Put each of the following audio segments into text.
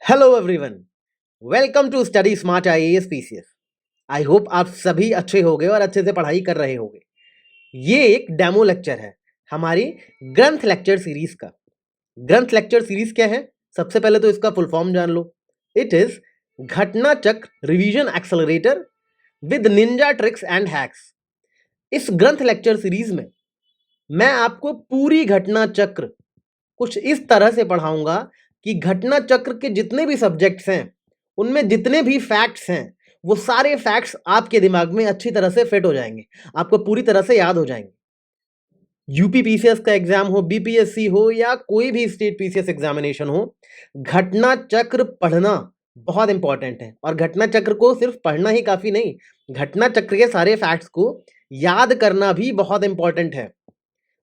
Hello everyone, welcome to study smart IAS PCS. I hope आप सभी अच्छे होंगे और अच्छे से पढ़ाई कर रहे होंगे। ये एक डेमो लेक्चर है हमारी ग्रंथ लेक्चर सीरीज का। ग्रंथ लेक्चर सीरीज क्या है? सबसे पहले तो इसका फुल फॉर्म जान लो। इट इज घटना चक्र revision accelerator with Ninja tricks and hacks. इस ग्रंथ लेक्चर सीरीज में मैं आपको पूरी घटना चक्र कुछ इस तरह से पढ़ाऊंगा कि घटना चक्र के जितने भी सब्जेक्ट्स हैं उनमें जितने भी फैक्ट्स हैं वो सारे फैक्ट्स आपके दिमाग में अच्छी तरह से फिट हो जाएंगे, आपको पूरी तरह से याद हो जाएंगे। यूपी पीसीएस का एग्जाम हो, बीपीएससी हो या कोई भी स्टेट पीसीएस एग्जामिनेशन हो, घटना चक्र पढ़ना बहुत इंपॉर्टेंट है। और घटना चक्र को सिर्फ पढ़ना ही काफी नहीं, घटना चक्र के सारे फैक्ट्स को याद करना भी बहुत इंपॉर्टेंट है।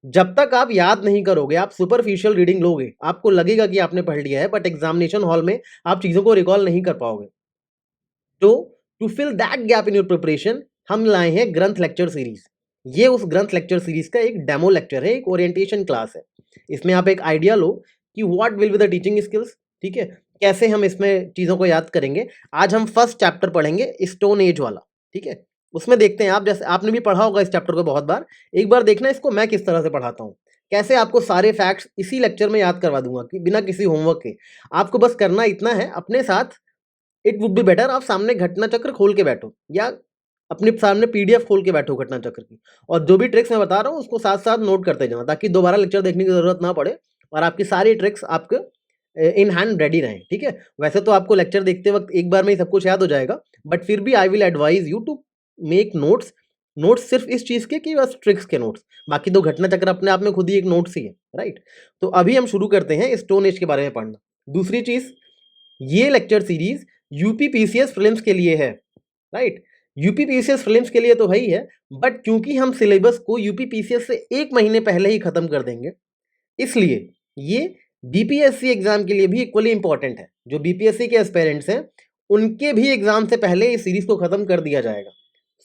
जब तक आप याद नहीं करोगे, आप सुपरफिशियल रीडिंग लोगे, आपको लगेगा कि आपने पढ़ लिया है, बट एग्जामिनेशन हॉल में आप चीजों को रिकॉल नहीं कर पाओगे। तो to fill that gap in your preparation हम लाए हैं ग्रंथ लेक्चर सीरीज। ये उस ग्रंथ लेक्चर सीरीज का एक डेमो लेक्चर है, एक ओरिएंटेशन क्लास है। इसमें आप एक आइडिया लो कि what will be the teaching skills, ठीक है, कैसे हम इसमें चीजों को याद करेंगे। आज हम फर्स्ट चैप्टर पढ़ेंगे, स्टोन एज वाला, ठीक है। उसमें देखते हैं, आप जैसे आपने भी पढ़ा होगा इस चैप्टर को बहुत बार, एक बार देखना इसको मैं किस तरह से पढ़ाता हूँ, कैसे आपको सारे फैक्ट्स इसी लेक्चर में याद करवा दूंगा कि बिना किसी होमवर्क के। आपको बस करना इतना है, अपने साथ इट वुड बी बेटर आप सामने घटना चक्र खोल के बैठो या अपने सामने पीडीएफ खोल के बैठो घटना चक्र की, और जो भी ट्रिक्स मैं बता रहा हूँ उसको साथ साथ नोट करते जाना, ताकि दोबारा लेक्चर देखने की जरूरत ना पड़े और आपकी सारी ट्रिक्स आपके इन हैंड रेडी रहें, ठीक है। वैसे तो आपको लेक्चर देखते वक्त एक बार में ही सब कुछ याद हो जाएगा, बट फिर भी I will advise you to make notes. Notes सिर्फ इस चीज के कि बस ट्रिक्स के नोट्स, बाकी तो घटना चक्र अपने आप में खुद ही एक नोट्स ही है, राइट। तो अभी हम शुरू करते हैं स्टोन एज के बारे में पढ़ना। दूसरी चीज, ये lecture series UP PCS prelims के लिए है, राइट। यूपी पीसीएस प्रीलिम्स के लिए तो है ही है, बट क्योंकि हम सिलेबस को यूपी पीसीएस से एक महीने पहले ही खत्म कर देंगे, इसलिए ये बीपीएससी एग्जाम के लिए भी इक्वली इंपॉर्टेंट है। जो बीपीएससी के एस्पिरेंट्स हैं उनके भी एग्जाम से पहले इस सीरीज को खत्म कर दिया जाएगा।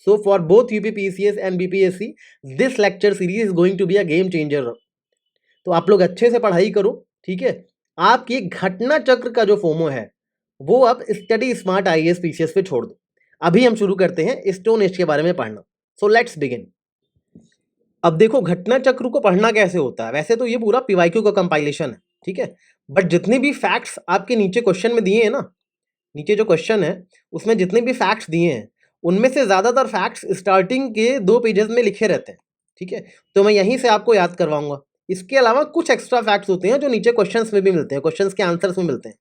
So for both UP PCS and BPSC this lecture series is going to be a game changer. तो आप लोग अच्छे से पढ़ाई करो, ठीक है। आपकी घटना चक्र का जो फोमो है वो अब स्टडी स्मार्ट आईएएस पीसीएस पे छोड़ दो। अभी हम शुरू करते हैं स्टोन एज के बारे में पढ़ना। So let's begin. अब देखो घटना चक्र को पढ़ना कैसे होता है। वैसे तो ये पूरा पीवाईक्यू का कंपाइलेशन है, ठीक है, बट जितने भी फैक्ट्स आपके नीचे क्वेश्चन में दिए हैं ना, नीचे जो क्वेश्चन है उसमें जितने भी फैक्ट्स दिए हैं उनमें से ज्यादातर फैक्ट्स स्टार्टिंग के 2 पेजेस में लिखे रहते हैं, ठीक है। तो मैं यहीं से आपको याद करवाऊंगा। इसके अलावा कुछ एक्स्ट्रा फैक्ट्स होते हैं जो नीचे क्वेश्चंस में भी मिलते हैं, क्वेश्चंस के आंसर्स में मिलते हैं।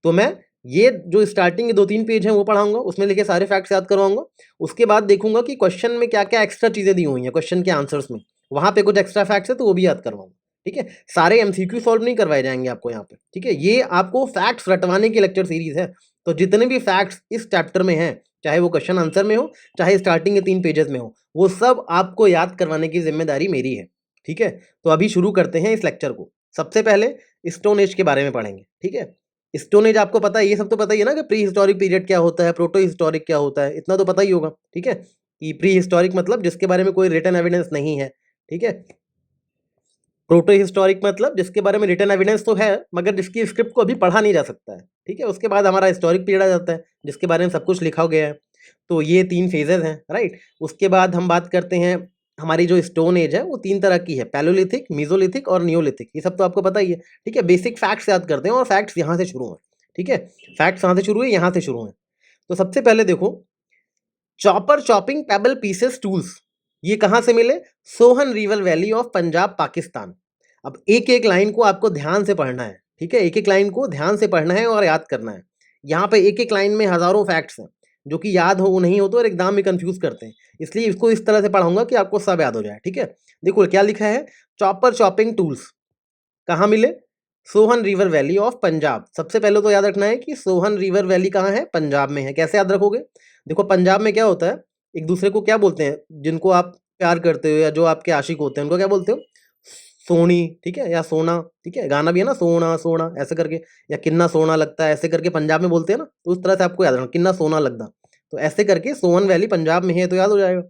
तो मैं ये जो स्टार्टिंग के 2-3 पेज हैं वो पढ़ाऊंगा, उसमें लिखे सारे फैक्ट्स याद करवाऊंगा। उसके बाद देखूंगा कि क्वेश्चन में क्या क्या एक्स्ट्रा चीजें दी हुई हैं, क्वेश्चन के आंसर्स में वहां पे कुछ एक्स्ट्रा फैक्ट्स है तो वो भी याद करवाऊंगा, ठीक है। सारे एमसीक्यू सॉल्व नहीं करवाए जाएंगे आपको यहाँ पे, ठीक है। ये आपको फैक्ट्स रटवाने की लेक्चर सीरीज है। तो जितने भी फैक्ट्स इस चैप्टर में हैं, चाहे वो क्वेश्चन आंसर में हो चाहे स्टार्टिंग के 3 पेजेस में हो, वो सब आपको याद करवाने की जिम्मेदारी मेरी है, ठीक है। तो अभी शुरू करते हैं इस लेक्चर को। सबसे पहले स्टोन एज के बारे में पढ़ेंगे, ठीक है। स्टोन एज आपको पता है, ये सब तो पता ही है ना कि प्री हिस्टोरिक पीरियड क्या होता है, प्रोटो हिस्टोरिक क्या होता है, इतना तो पता ही होगा, ठीक है। कि प्री हिस्टोरिक मतलब जिसके बारे में कोई रिटन एविडेंस नहीं है, ठीक है। प्रोटो हिस्टोरिक मतलब जिसके बारे में रिटन एविडेंस तो है मगर जिसकी स्क्रिप्ट को अभी पढ़ा नहीं जा सकता है, ठीक है। उसके बाद हमारा हिस्टोरिक पीरियड आ जाता है जिसके बारे में सब कुछ लिखा गया है। तो ये 3 फेजेस हैं, राइट। उसके बाद हम बात करते हैं, हमारी जो स्टोन एज है वो 3 तरह की है, पैलोलिथिक, मीजोलिथिक और नियोलिथिक। ये सब तो आपको पता ही है, ठीक है। बेसिक फैक्ट्स याद करते हैं और फैक्ट्स यहाँ से शुरू हैं, ठीक है। फैक्ट्स कहाँ से शुरू है, यहाँ से शुरू हैं। तो सबसे पहले देखो, chopper chopping payable pieces tools ये कहाँ से मिले? Sohan river valley of Punjab, Pakistan. अब एक एक लाइन को आपको ध्यान से पढ़ना है, ठीक है। एक एक लाइन को ध्यान से पढ़ना है और याद करना है। यहाँ पे एक एक लाइन में हजारों फैक्ट्स हैं जो कि याद हो नहीं हो तो और एग्जाम में कंफ्यूज करते हैं, इसलिए इसको इस तरह से पढ़ाऊंगा कि आपको सब याद हो जाए, ठीक है। देखो क्या लिखा है, चॉपर चॉपिंग टूल्स कहाँ मिले? Sohan river valley of Punjab. सबसे पहले तो याद रखना है कि सोहन रिवर वैली कहाँ है? पंजाब में है। कैसे याद रखोगे? देखो पंजाब में क्या होता है, एक दूसरे को क्या बोलते हैं, जिनको आप प्यार करते हो या जो आपके आशिक होते हैं उनको क्या बोलते हो? सोनी, ठीक है, या सोना, ठीक है। गाना भी है ना, सोना सोना ऐसे करके, या किन्ना सोना लगता है ऐसे करके पंजाब में बोलते हैं ना, तो उस तरह से आपको याद रखना, किन्ना सोना लगता। तो ऐसे करके सोहन वैली पंजाब में है तो याद हो जाएगा,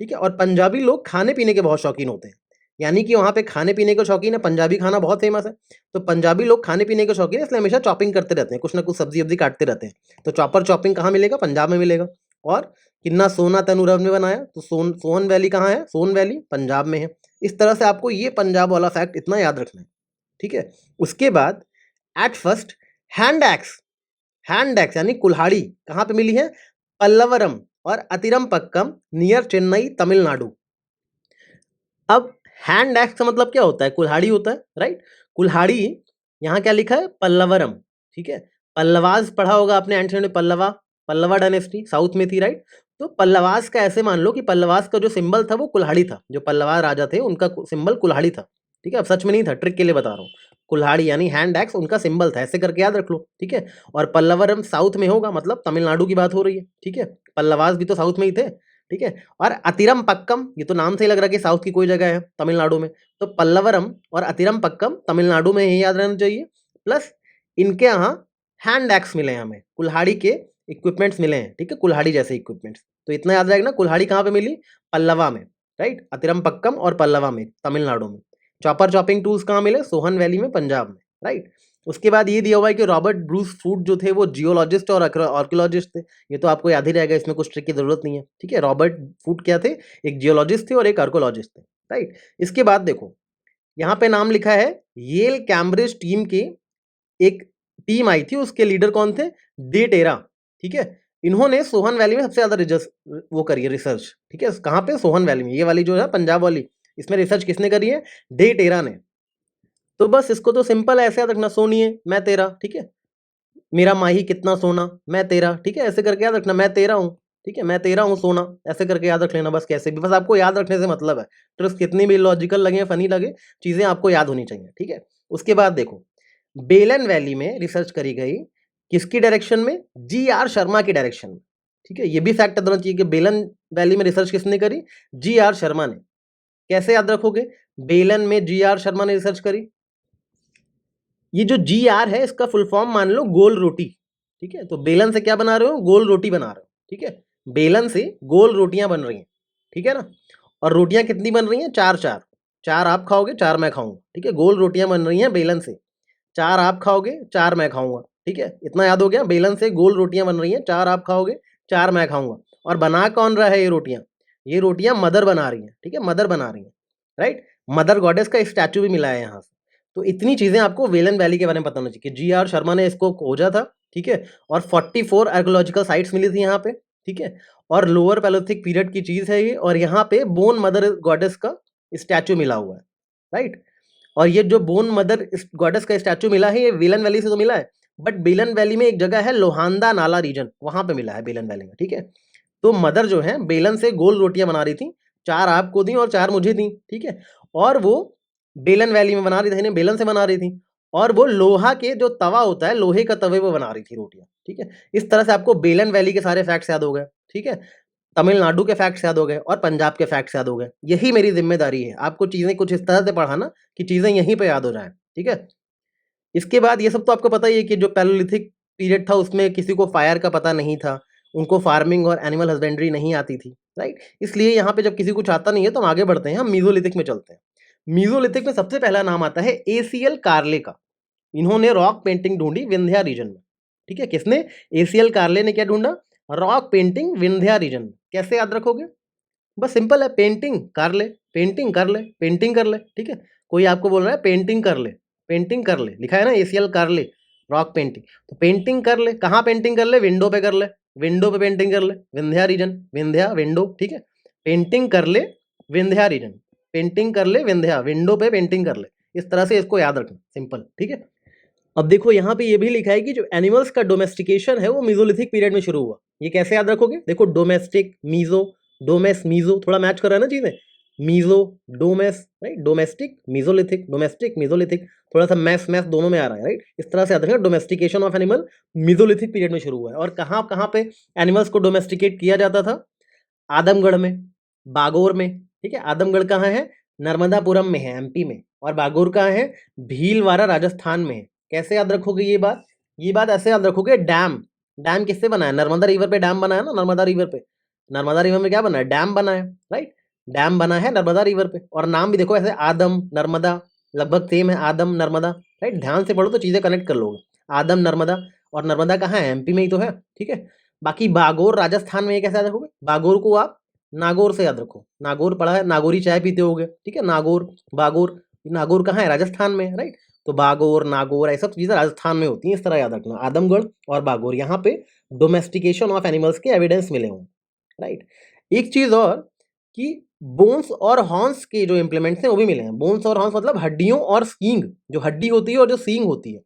ठीक है। और पंजाबी लोग खाने पीने के बहुत शौकीन होते हैं। यानी कि वहाँ पे खाने पीने के शौकीन है, पंजाबी खाना बहुत फेमस है, तो पंजाबी लोग खाने पीने के शौकीन है, इसलिए हमेशा चॉपिंग करते रहते हैं, कुछ ना कुछ सब्जी वब्जी काटते रहते हैं। तो चॉपर चॉपिंग कहाँ मिलेगा? पंजाब में मिलेगा। और किन्ना सोना तैनू रब ने बनाया, तो सोन वैली कहाँ है? सोन वैली पंजाब में है। इस तरह से आपको ये पंजाब वाला फैक्ट इतना याद रखना है, ठीक है। उसके बाद एट फर्स्ट हैंड एक्स यानी कुल्हाड़ी कहाँ पे मिली है? पल्लवरम और अतिरमपक्कम नियर चेन्नई तमिलनाडु। अब हैंड एक्स का मतलब क्या होता है? कुल्हाड़ी होता है, राइट। कुल्हाड़ी यहाँ क्या लिखा है? पल्लवरम, ठीक है। पल्लवास पढ़ा होगा आपने एंशिएंट में, पल्लवा डायनेस्टी साउथ में थी, राइट। तो पल्लवास का ऐसे मान लो कि पल्लवास का जो सिंबल था वो कुल्हाड़ी था, जो पल्लवा राजा थे उनका सिंबल कुल्हाड़ी था, ठीक है। अब सच में नहीं था, ट्रिक के लिए बता रहा हूँ। कुल्हाड़ी यानी हैंड एक्स उनका सिंबल था, ऐसे करके याद रख लो, ठीक है। और पल्लवरम साउथ में होगा, मतलब तमिलनाडु की बात हो रही है, ठीक है। पल्लवास भी तो साउथ में ही थे, ठीक है। और अतिरम पक्कम, ये तो नाम से ही लग रहा है कि साउथ की कोई जगह है तमिलनाडु में, तो पल्लवरम और अतिरम पक्कम तमिलनाडु में ही याद रहना चाहिए। प्लस इनके यहाँ हैंड एक्स मिले हैं हमें, कुल्हाड़ी के इक्विपमेंट्स मिले हैं, ठीक है, कुल्हाड़ी जैसे इक्विपमेंट्स। तो इतना याद रहेगा ना, कुल्हाड़ी कहाँ पे मिली? पल्लवा में, राइट। अतिरम पक्कम और पल्लवा में, तमिलनाडु में। चॉपर चॉपिंग टूल्स कहाँ मिले? सोहन वैली में, पंजाब में, राइट। उसके बाद ये दिया हुआ है कि रॉबर्ट ब्रूस फूट जो थे वो जियोलॉजिस्ट और आर्कियोलॉजिस्ट थे। ये तो आपको याद ही रहेगा, इसमें कुछ ट्रिक की जरूरत नहीं है, ठीक है। रॉबर्ट फूट क्या थे? एक जियोलॉजिस्ट थे और एक आर्कियोलॉजिस्ट थे, राइट। इसके बाद देखो यहाँ पे नाम लिखा है येल कैम्ब्रिज टीम की एक टीम आई थी, उसके लीडर कौन थे? डे टेरा, ठीक है। इन्होंने सोहन वैली में सबसे ज्यादा वो करी है रिसर्च, ठीक है। कहाँ पे? सोहन वैली में, ये वाली जो है पंजाब वाली, इसमें रिसर्च किसने करी है? डे टेरा ने। तो बस इसको तो सिंपल ऐसे याद रखना, सोनिए मैं तेरा, ठीक है। मेरा माही कितना सोना, मैं तेरा, ठीक है। ऐसे करके याद रखना, मैं तेरा हूँ, ठीक है, मैं तेरा हूँ सोना, ऐसे करके याद रख लेना बस। कैसे भी, बस आपको याद रखने से मतलब है, ट्रिक्स कितनी भी लॉजिकल लगे फनी लगे, चीजें आपको याद होनी चाहिए, ठीक है। उसके बाद देखो बेलन वैली में रिसर्च करी गई, किसकी डायरेक्शन में? जी आर शर्मा की डायरेक्शन में, ठीक है। ये भी फैक्ट होना चाहिए कि बेलन वैली में रिसर्च किसने करी? जी आर शर्मा ने। कैसे याद रखोगे? बेलन में जी आर शर्मा ने रिसर्च करी। ये जो जी आर है इसका फुल फॉर्म मान लो गोल रोटी, ठीक है। तो बेलन से क्या बना रहे हो? गोल रोटी बना रहे हो, ठीक है। बेलन से गोल रोटियां बन रही हैं, ठीक है ना। और रोटियां कितनी बन रही हैं? चार चार, चार आप खाओगे, चार मैं खाऊंगा, ठीक है। गोल रोटियां बन रही हैं बेलन से, चार आप खाओगे, चार मैं खाऊंगा, ठीक है। इतना याद हो गया, बेलन से गोल रोटियां बन रही हैं, चार आप खाओगे, चार मैं खाऊंगा। और बना कौन रहा है ये रोटियां? ये रोटियां मदर बना रही हैं, ठीक है, मदर बना रही हैं, राइट। मदर गॉडेस का स्टैचू भी मिला है यहाँ से। तो इतनी चीजें आपको वेलन वैली के बारे में पता होना चाहिए कि जी आर शर्मा ने इसको खोजा था, ठीक है। और 44 आर्कोलॉजिकल साइट्स मिली थी यहाँ पे, ठीक है। और लोअर पैलोथिक पीरियड की चीज है ये, और यहाँ पे बोन मदर गॉडेस का स्टैचू मिला हुआ है, राइट। और ये जो बोन मदर गॉडेस का स्टैचू मिला है ये बेलन वैली से तो मिला है, बट बेलन वैली में एक जगह है लोहांदा नाला रीजन, वहां पे मिला है बेलन वैली में, ठीक है। तो मदर जो है बेलन से गोल रोटियां बना रही थी, चार आपको दी और चार मुझे दी, ठीक है। और वो बेलन वैली में बना रही थी, बेलन से बना रही थी। और वो लोहा के जो तवा होता है, लोहे का तवे वो बना रही थी रोटियां, ठीक है। इस तरह से आपको बेलन वैली के सारे फैक्ट्स याद हो गए, ठीक है। तमिलनाडु के फैक्ट्स याद हो गए और पंजाब के फैक्ट्स याद हो गए। यही मेरी जिम्मेदारी है, आपको चीजें कुछ इस तरह से पढ़ाना कि चीजें यहीं पे याद हो जाएं, ठीक है। इसके बाद ये सब तो आपको पता ही है कि जो पैलोलिथिक पीरियड था उसमें किसी को फायर का पता नहीं था, उनको फार्मिंग और एनिमल हस्बेंड्री नहीं आती थी, राइट। इसलिए यहाँ पे जब किसी कुछ आता नहीं है तो हम आगे बढ़ते हैं, हम मीजोलिथिक में चलते हैं। मीजोलिथिक में सबसे पहला नाम आता है एसीएल कार्ले का। इन्होंने रॉक पेंटिंग ढूंढी विंध्या रीजन में, ठीक है। किसने? एसीएल कार्ले ने क्या ढूंढा? रॉक पेंटिंग विंध्या रीजन में। कैसे याद रखोगे? बस सिंपल है, पेंटिंग कर ले, पेंटिंग कर ले, पेंटिंग कर ले, ठीक है। कोई आपको बोल रहा है पेंटिंग कर ले, पेंटिंग कर ले, लिखा है ना एसीएल कर ले, रॉक पेंटिंग। तो पेंटिंग कर ले, कहाँ पेंटिंग कर ले? विंडो पे कर ले, विंडो पे पेंटिंग कर ले, विंध्या रीजन, विंध्या विंडो, ठीक है। पेंटिंग कर ले विंध्या रीजन, पेंटिंग कर ले विंध्या, विंडो पे पेंटिंग कर ले। इस तरह से इसको याद रखना, सिंपल, ठीक है। अब देखो यहाँ पे ये भी लिखा है कि जो एनिमल्स का डोमेस्टिकेशन है वो मीजोलिथिक पीरियड में शुरू हुआ। ये कैसे याद रखोगे? देखो डोमेस्टिक, मीजो, डोमेस, मीजो, थोड़ा मैच कर रहा है ना चीजें, meso, domes, right. Domestic, mesolithic, domestic, mesolithic, थोड़ा सा मैस मैस दोनों में आ रहा है, राइट। इस तरह से याद रखना, domestication of animal mesolithic period में शुरू हुआ है। और कहाँ कहाँ पे एनिमल्स को डोमेस्टिकेट किया जाता था? आदमगढ़ में, बागोर में, ठीक है। आदमगढ़ कहाँ है? नर्मदापुरम में है, एमपी में। और बागोर कहाँ है? भीलवाड़ा, राजस्थान में है। कैसे याद रखोगे ये बात? ये बात ऐसे याद रखोगे, डैम, डैम किससे बना है? नर्मदा रिवर पे डैम बना है ना, नर्मदा रिवर पे, नर्मदा रिवर में क्या बना है? डैम बना है, राइट। डैम बना है नर्मदा रिवर पे, और नाम भी देखो ऐसे आदम नर्मदा, लगभग सेम है, आदम नर्मदा, राइट। ध्यान से पढ़ो तो चीजें कनेक्ट कर लोगे। आदम नर्मदा, और नर्मदा कहाँ है? एमपी में ही तो है, ठीक है। बाकी बागोर राजस्थान में, ये कैसे याद रखोगे? बागोर को आप नागौर से याद रखो, नागौर पढ़ा है, नागौरी चाय पीते होगे, ठीक है। नागौर, बागोर, नागौर कहाँ है? राजस्थान में, राइट। तो बागोर, नागौर, ऐसा चीजें राजस्थान में होती हैं, इस तरह याद रखना। आदमगढ़ और बागौर, यहाँ पे डोमेस्टिकेशन ऑफ एनिमल्स के एविडेंस मिले हों, राइट। एक चीज और कि बोन्स और हॉर्न्स के जो इम्प्लीमेंट्स हैं वो भी मिले हैं। बोन्स और हॉर्न्स मतलब हड्डियों और सींग, जो हड्डी होती है और जो सींग होती है,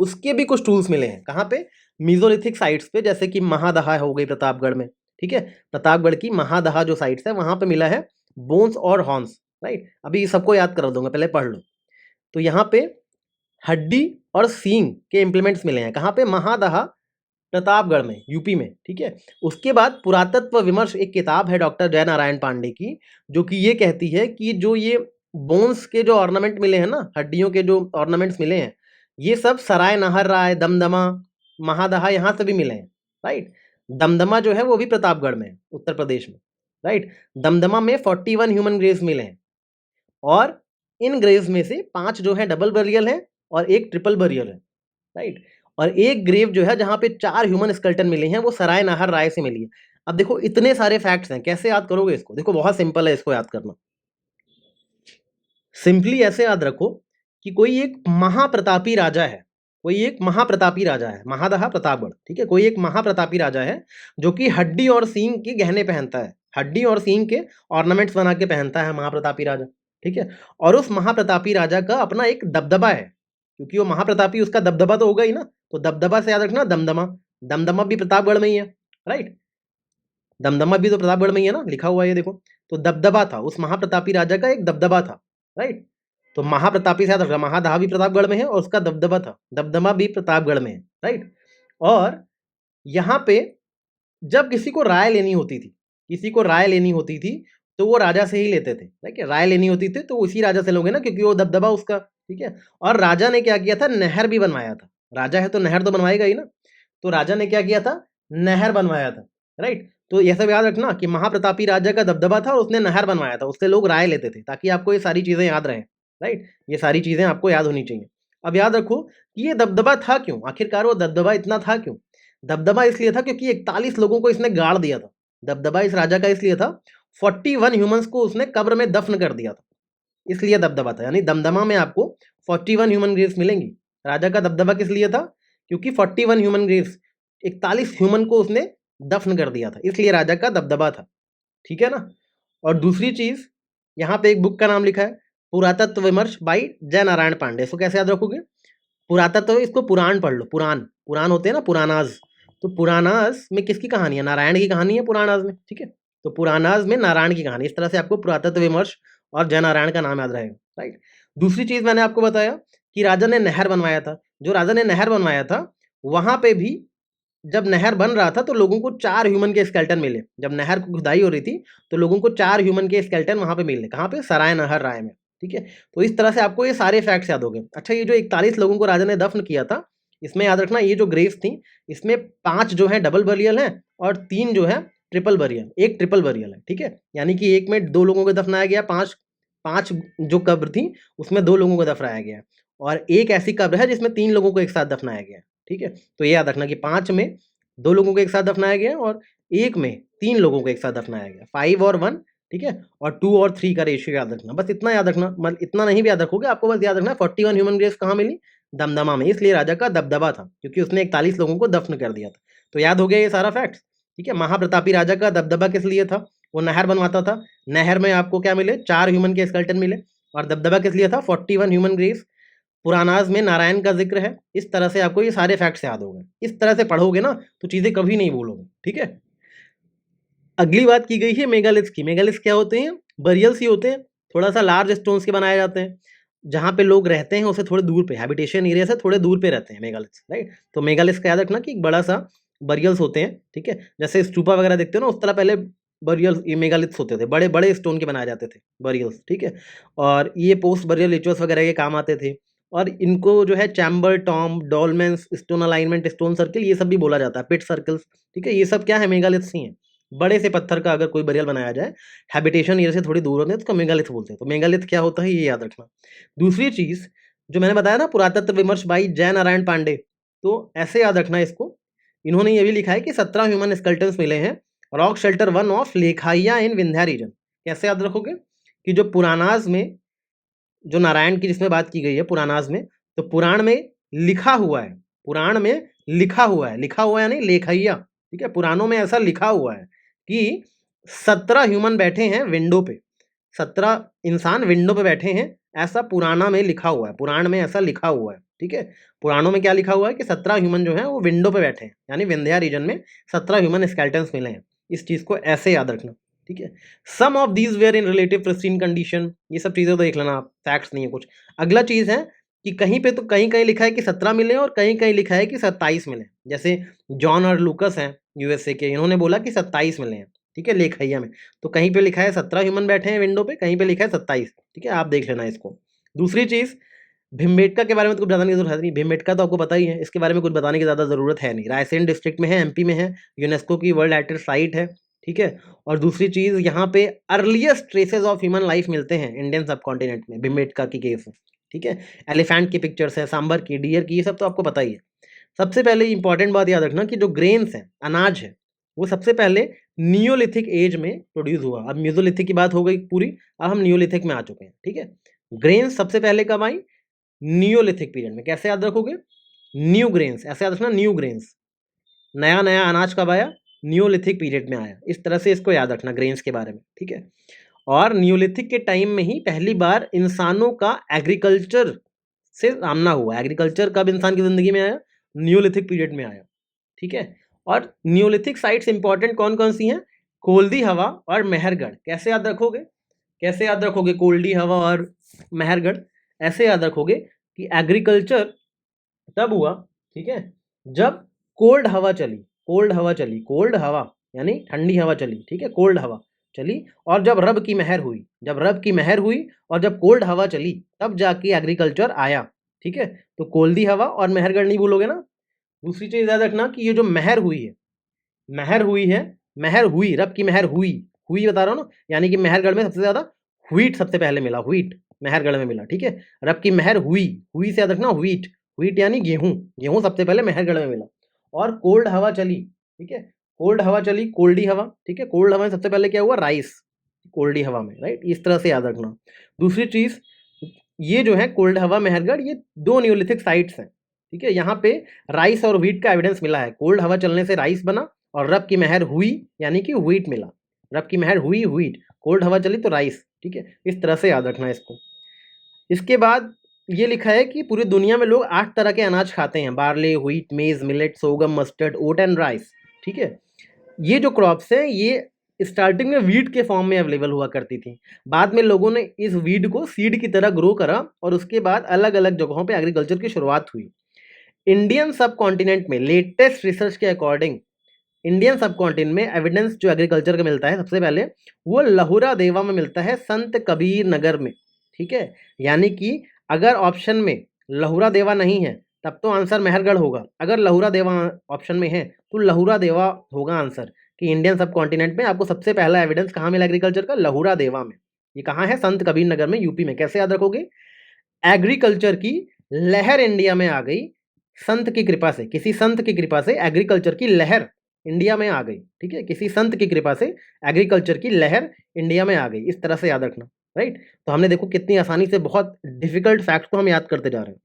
उसके भी कुछ टूल्स मिले हैं। कहाँ पे? मीजोलिथिक साइट्स पे, जैसे कि महादहा हो गई प्रतापगढ़ में, ठीक है। प्रतापगढ़ की महादहा जो साइट्स है वहां पे मिला है बोन्स और हॉर्न्स, राइट। अभी सबको याद कर दूंगा, पहले पढ़ लो। तो यहाँ पे हड्डी और सींग के इम्प्लीमेंट्स मिले हैं। कहाँ पे? महादहा, प्रतापगढ़ में, यूपी में, ठीक है। उसके बाद पुरातत्व विमर्श एक किताब है डॉक्टर जय नारायण पांडे की, जो कि ये कहती है कि जो ये बोन्स के जो ऑर्नामेंट मिले हैं ना, हड्डियों के जो ऑर्नामेंट्स मिले हैं, ये सब सराय नहर राय, दमदमा, महादहा, यहाँ से भी मिले हैं, राइट। दमदमा जो है वो भी प्रतापगढ़ में है, उत्तर प्रदेश में, राइट। दमदमा में 41 ह्यूमन ग्रेव्स मिले हैं, और इन ग्रेव्स में से 5 जो है डबल बरियल है और एक ट्रिपल बरियल है, राइट। और एक ग्रेव जो है जहां पे 4 ह्यूमन स्केलेटन मिले हैं, वो सराय नाहर राय से मिली है। अब देखो इतने सारे फैक्ट्स हैं, कैसे याद करोगे इसको? देखो बहुत सिंपल है इसको याद करना। सिंपली ऐसे याद रखो कि कोई एक महाप्रतापी राजा है, कोई एक महाप्रतापी राजा है, महादहा प्रतापगढ़, ठीक है। कोई एक महाप्रतापी राजा है जो कि हड्डी और सींग के गहने पहनता है, हड्डी और सींग के ऑर्नामेंट्स बना के पहनता है महाप्रतापी राजा, ठीक है। और उस महाप्रतापी राजा का अपना एक दबदबा है, क्योंकि वो महाप्रतापी, उसका दबदबा तो होगा ही ना। तो दबदबा से याद रखना दमदमा, दमदमा भी प्रतापगढ़ में ही है, राइट। दमदमा भी तो प्रतापगढ़ में ही है ना, लिखा हुआ है ये देखो। तो दबदबा था, उस महाप्रतापी राजा का एक दबदबा था, राइट। तो महाप्रतापी से याद रखना, महादहा भी प्रतापगढ़ में है और उसका दबदबा था, दबदबा भी प्रतापगढ़ में है, राइट। और यहाँ पे जब किसी को राय लेनी होती थी, किसी को राय लेनी होती थी, तो वो राजा से ही लेते थे, ठीक है। राय लेनी होती थी तो उसी राजा से लोगे ना, क्योंकि वो दबदबा उसका, ठीक है। और राजा ने क्या किया था? नहर भी बनवाया था। राजा है तो नहर तो बनवाएगा ही ना। तो राजा ने क्या किया था? नहर बनवाया था, राइट। तो यह सब याद रखना कि महाप्रतापी राजा का दबदबा था और उसने नहर बनवाया था, उससे लोग राय लेते थे, ताकि आपको ये सारी चीजें याद रहे, राइट। ये सारी चीजें आपको याद होनी चाहिए। अब याद रखो कि ये दबदबा था क्यों, आखिरकार वो दबदबा इतना था क्यों? दबदबा इसलिए था क्योंकि 41 लोगों को इसने गाड़ दिया था। दबदबा इस राजा का इसलिए था, 41 ह्यूमंस को उसने कब्र में दफन कर दिया था, इसलिए दबदबा था। यानी दमदमा में आपको 41 ह्यूमन ग्रेव्स मिलेंगी। राजा का दबदबा किस लिए था? क्योंकि 41 ह्यूमन ग्रेव्स, 41 ह्यूमन को उसने दफन कर दिया था, इसलिए राजा का दबदबा था, ठीक है ना। और दूसरी चीज, यहाँ पे एक बुक का नाम लिखा है, पुरातत्व विमर्श बाई जय नारायण पांडे। इसको कैसे याद रखोगे? पुरातत्व, इसको पुराण पढ़ लो, पुराण, पुराण होते हैं ना, पुरानाज। तो पुरानाज में किसकी कहानी है? नारायण की कहानी है पुराणाज में, ठीक है। तो पुरानाज में नारायण की कहानी, इस तरह से आपको पुरातत्व विमर्श और जय नारायण का नाम याद रहेगा, राइट। दूसरी चीज मैंने आपको बताया कि राजा ने नहर बनवाया था। जो राजा ने नहर बनवाया था, वहां पे भी जब नहर बन रहा था तो लोगों को 4 ह्यूमन के स्केलेटन मिले। जब नहर की खुदाई हो रही थी तो लोगों को 4 ह्यूमन के स्केलेटन वहां पे मिले। कहाँ पे? सराय नहर राय में, ठीक है। तो इस तरह से आपको ये सारे फैक्ट्स याद हो गए। अच्छा, ये जो 41 लोगों को राजा ने दफन किया था, इसमें याद रखना ये जो ग्रेव्स थी, इसमें 5 जो है डबल बरियल है और 3 जो है ट्रिपल बरियल, एक ट्रिपल बरियल है, ठीक है। यानी कि एक में 2 लोगों को दफनाया गया, 5 जो कब्र थी उसमें 2 लोगों को दफनाया गया, और एक ऐसी कब्र है जिसमें 3 लोगों को एक साथ दफनाया गया, ठीक है। तो ये याद रखना कि 5 में 2 लोगों को एक साथ दफनाया गया और एक में 3 लोगों को एक साथ दफनाया गया, 5 और 1, ठीक है। और 2 और 3 का रेशियो याद रखना, बस इतना याद रखना। मतलब इतना नहीं भी याद रखोगे, आपको बस याद रखना 41 ह्यूमन ग्रेव्स कहाँ मिली? दमदमा में, इसलिए राजा का दबदबा था, क्योंकि उसने 41 लोगों को दफन कर दिया था। तो याद हो गया ये सारा फैक्ट्स, ठीक है। महाप्रतापी राजा का दबदबा किस लिए था? वो नहर बनवाता था। नहर में आपको क्या मिले? 4 ह्यूमन के स्केलेटन मिले। और दबदबा किस लिए था? 41 ह्यूमन ग्रेव्स। पुरानाज में नारायण का जिक्र है। इस तरह से आपको ये सारे फैक्ट्स याद हो गए। इस तरह से पढ़ोगे ना तो चीजें कभी नहीं भूलोगे, ठीक है। अगली बात की गई है मेगालिथ्स की। मेगालिथ्स क्या होते हैं? बरियल्स ही होते हैं, थोड़ा सा लार्ज स्टोन्स के बनाए जाते हैं, जहाँ पे लोग रहते हैं उससे थोड़े दूर पे, हैबिटेशन एरिया से थोड़े दूर पे रहते हैं मेगालिथ्स, राइट। तो मेगालिथ्स का याद रखना कि एक बड़ा सा बरियल्स होते हैं, ठीक है। जैसे स्तूपा वगैरह देखते हो ना, उस तरह पहले बरियल्स, ये मेगालिथ्स होते थे, बड़े बड़े स्टोन के बनाए जाते थे बरियल्स, ठीक है। और ये पोस्ट बरियल रिचुअल्स वगैरह के काम आते थे। और इनको जो है chamber, tomb, dolmens, stone alignment, stone circle, ये सब भी बोला जाता है, पिट सर्कल्स, ठीक है। ये सब क्या है? मेगालिथ्स ही हैं। बड़े से पत्थर का अगर कोई बरियल बनाया जाए, हैबिटेशन एरिया से थोड़ी दूर होते हैं, तो उसको मेगालिथ बोलते हैं। तो मेगालिथ क्या होता है ये याद रखना। दूसरी चीज जो मैंने बताया ना, पुरातत्व विमर्श बाई जय नारायण पांडे, तो ऐसे याद रखना इसको। इन्होंने ये भी लिखा है कि 17 ह्यूमन स्केलेटन्स मिले हैं rock shelter 1 of Lekhahia in Vindhya region. कैसे याद रखोगे कि जो पुरानाज में, जो नारायण की जिसमें बात की गई है पुरानाज में, तो पुराण में लिखा हुआ है, पुराण में लिखा हुआ है, लिखा हुआ है यानी लेखैया, ठीक है, पुराणों में ऐसा लिखा हुआ है कि 17 ह्यूमन बैठे हैं विंडो पे, 17 इंसान विंडो पे बैठे हैं, ऐसा पुराना में लिखा हुआ है, पुराण में ऐसा लिखा हुआ है, ठीक है। पुराणों में क्या लिखा हुआ है कि 17 ह्यूमन जो है वो विंडो पे बैठे हैं, यानी विंध्या रीजन में 17 ह्यूमन स्केलेटन्स मिले हैं। इस चीज को ऐसे याद रखना, ठीक है। Some of these were in relative pristine condition, ये सब चीजें तो देख लेना आप, फैक्ट्स नहीं है कुछ। अगला चीज है कि कहीं पे तो कहीं कहीं लिखा है कि 17 मिले और कहीं कहीं लिखा है कि 27 मिले। जैसे जॉन और लूकस हैं यूएसए के, इन्होंने बोला कि 27 मिले हैं, ठीक है, लेखैया में। तो कहीं पे लिखा है 17 ह्यूमन बैठे हैं विंडो पे, कहीं पे लिखा है 27, ठीक है, आप देख लेना इसको। दूसरी चीज, भीमबेटका के बारे में तो कुछ बताने की जरूरत नहीं, भीमबेटका तो आपको पता ही है, इसके बारे में कुछ बताने की ज्यादा जरूरत है नहीं। रायसेन डिस्ट्रिक्ट में है, एमपी में है, यूनेस्को की वर्ल्ड हेरिटेज साइट है, ठीक है। और दूसरी चीज, यहाँ पे earliest traces of human life मिलते हैं इंडियन सब कॉन्टिनेंट में, भीमबेटका की केस में, ठीक है। एलिफेंट की पिक्चर्स है, सांबर की, डियर की, ये सब तो आपको पता ही है। सबसे पहले इंपॉर्टेंट बात याद रखना कि जो ग्रेन्स है, अनाज है, वो सबसे पहले नियोलिथिक एज में प्रोड्यूस हुआ। अब म्यूजोलिथिक की बात हो गई पूरी, अब हम नियोलिथिक में आ चुके हैं, ठीक है। ग्रेन्स सबसे पहले कब आई? नियोलिथिक पीरियड में। कैसे याद रखोगे? न्यू ग्रेन्स, ऐसे याद रखना, न्यू ग्रेन्स, नया नया अनाज कब आया? नियोलिथिक पीरियड में आया। इस तरह से इसको याद रखना ग्रेन्स के बारे में, ठीक है। और नियोलिथिक के टाइम में ही पहली बार इंसानों का एग्रीकल्चर से सामना हुआ। एग्रीकल्चर कब इंसान की जिंदगी में आया? नियोलिथिक पीरियड में आया, ठीक है। और नियोलिथिक साइट्स इंपॉर्टेंट कौन कौन सी हैं? कोल्दी हवा और मेहरगढ़। कैसे याद रखोगे? कैसे याद रखोगे कोल्डी हवा और मेहरगढ़? ऐसे याद रखोगे कि एग्रीकल्चर तब हुआ, ठीक है, जब कोल्ड हवा चली, कोल्ड हवा चली, कोल्ड हवा यानी ठंडी हवा चली, ठीक है, कोल्ड हवा चली, और जब रब की मेहर हुई, जब रब की मेहर हुई और जब कोल्ड हवा चली, तब जाके एग्रीकल्चर आया, ठीक है। तो कोल्दी हवा और मेहरगढ़ नहीं भूलोगे ना। दूसरी चीज याद रखना कि ये जो मेहर हुई है, मेहर हुई है, मेहर हुई, रब की मेहर हुई, हुई बता रहा हूँ ना, यानी कि मेहरगढ़ में सबसे ज्यादा व्हीट सबसे पहले मिला, व्हीट मेहरगढ़ में मिला, ठीक है। रब की मेहर हुई, हुई से याद रखना व्हीट, व्हीट यानी गेहूं, गेहूं सबसे पहले मेहरगढ़ में मिला। और कोल्ड हवा चली, ठीक है, कोल्ड हवा चली, कोल्डी हवा, ठीक है, कोल्ड हवा में सबसे पहले क्या हुआ? राइस, कोल्डी हवा में, राइट, इस तरह से याद रखना। दूसरी चीज, ये जो है कोल्ड हवा, मेहरगढ़, ये दो न्यूलिथिक साइट्स हैं, ठीक है। यहाँ पे राइस और व्हीट का एविडेंस मिला है। कोल्ड हवा चलने से राइस बना और रब की मेहर हुई यानी कि व्हीट मिला। रब की मेहर हुई व्हीट, कोल्ड हवा चली तो राइस, ठीक है। इस तरह से याद रखना इसको। इसके बाद ये लिखा है कि पूरी दुनिया में लोग 8 तरह के अनाज खाते हैं, barley, wheat, maize, millet, sorghum, mustard, oat and rice, ठीक है। ये जो क्रॉप्स हैं ये स्टार्टिंग में वीट के फॉर्म में अवेलेबल हुआ करती थी। बाद में लोगों ने इस वीट को सीड की तरह ग्रो करा और उसके बाद अलग अलग जगहों पे एग्रीकल्चर की शुरुआत हुई। इंडियन सब कॉन्टिनेंट में लेटेस्ट रिसर्च के अकॉर्डिंग, इंडियन सब कॉन्टिनेंट में एविडेंस जो एग्रीकल्चर का मिलता है सबसे पहले, वो लहुरा देवा में मिलता है, संत कबीर नगर में, ठीक है। यानी कि अगर ऑप्शन में लहुरा देवा नहीं है तब तो आंसर मेहरगढ़ होगा, अगर लहुरा देवा ऑप्शन में है तो लहुरा देवा होगा आंसर। कि इंडियन सब कॉन्टिनेंट में आपको सबसे पहला एविडेंस कहाँ मिला एग्रीकल्चर का? लहुरा देवा में। ये कहाँ है? संत कबीर नगर में, यूपी में। कैसे याद रखोगे? एग्रीकल्चर की लहर इंडिया में आ गई संत की कृपा से, किसी संत की कृपा से एग्रीकल्चर की लहर इंडिया में आ गई, ठीक है, किसी संत की कृपा से एग्रीकल्चर की लहर इंडिया में आ गई। इस तरह से याद रखना, राइट। तो हमने देखो कितनी आसानी से बहुत डिफिकल्ट फैक्ट्स को हम याद करते जा रहे हैं।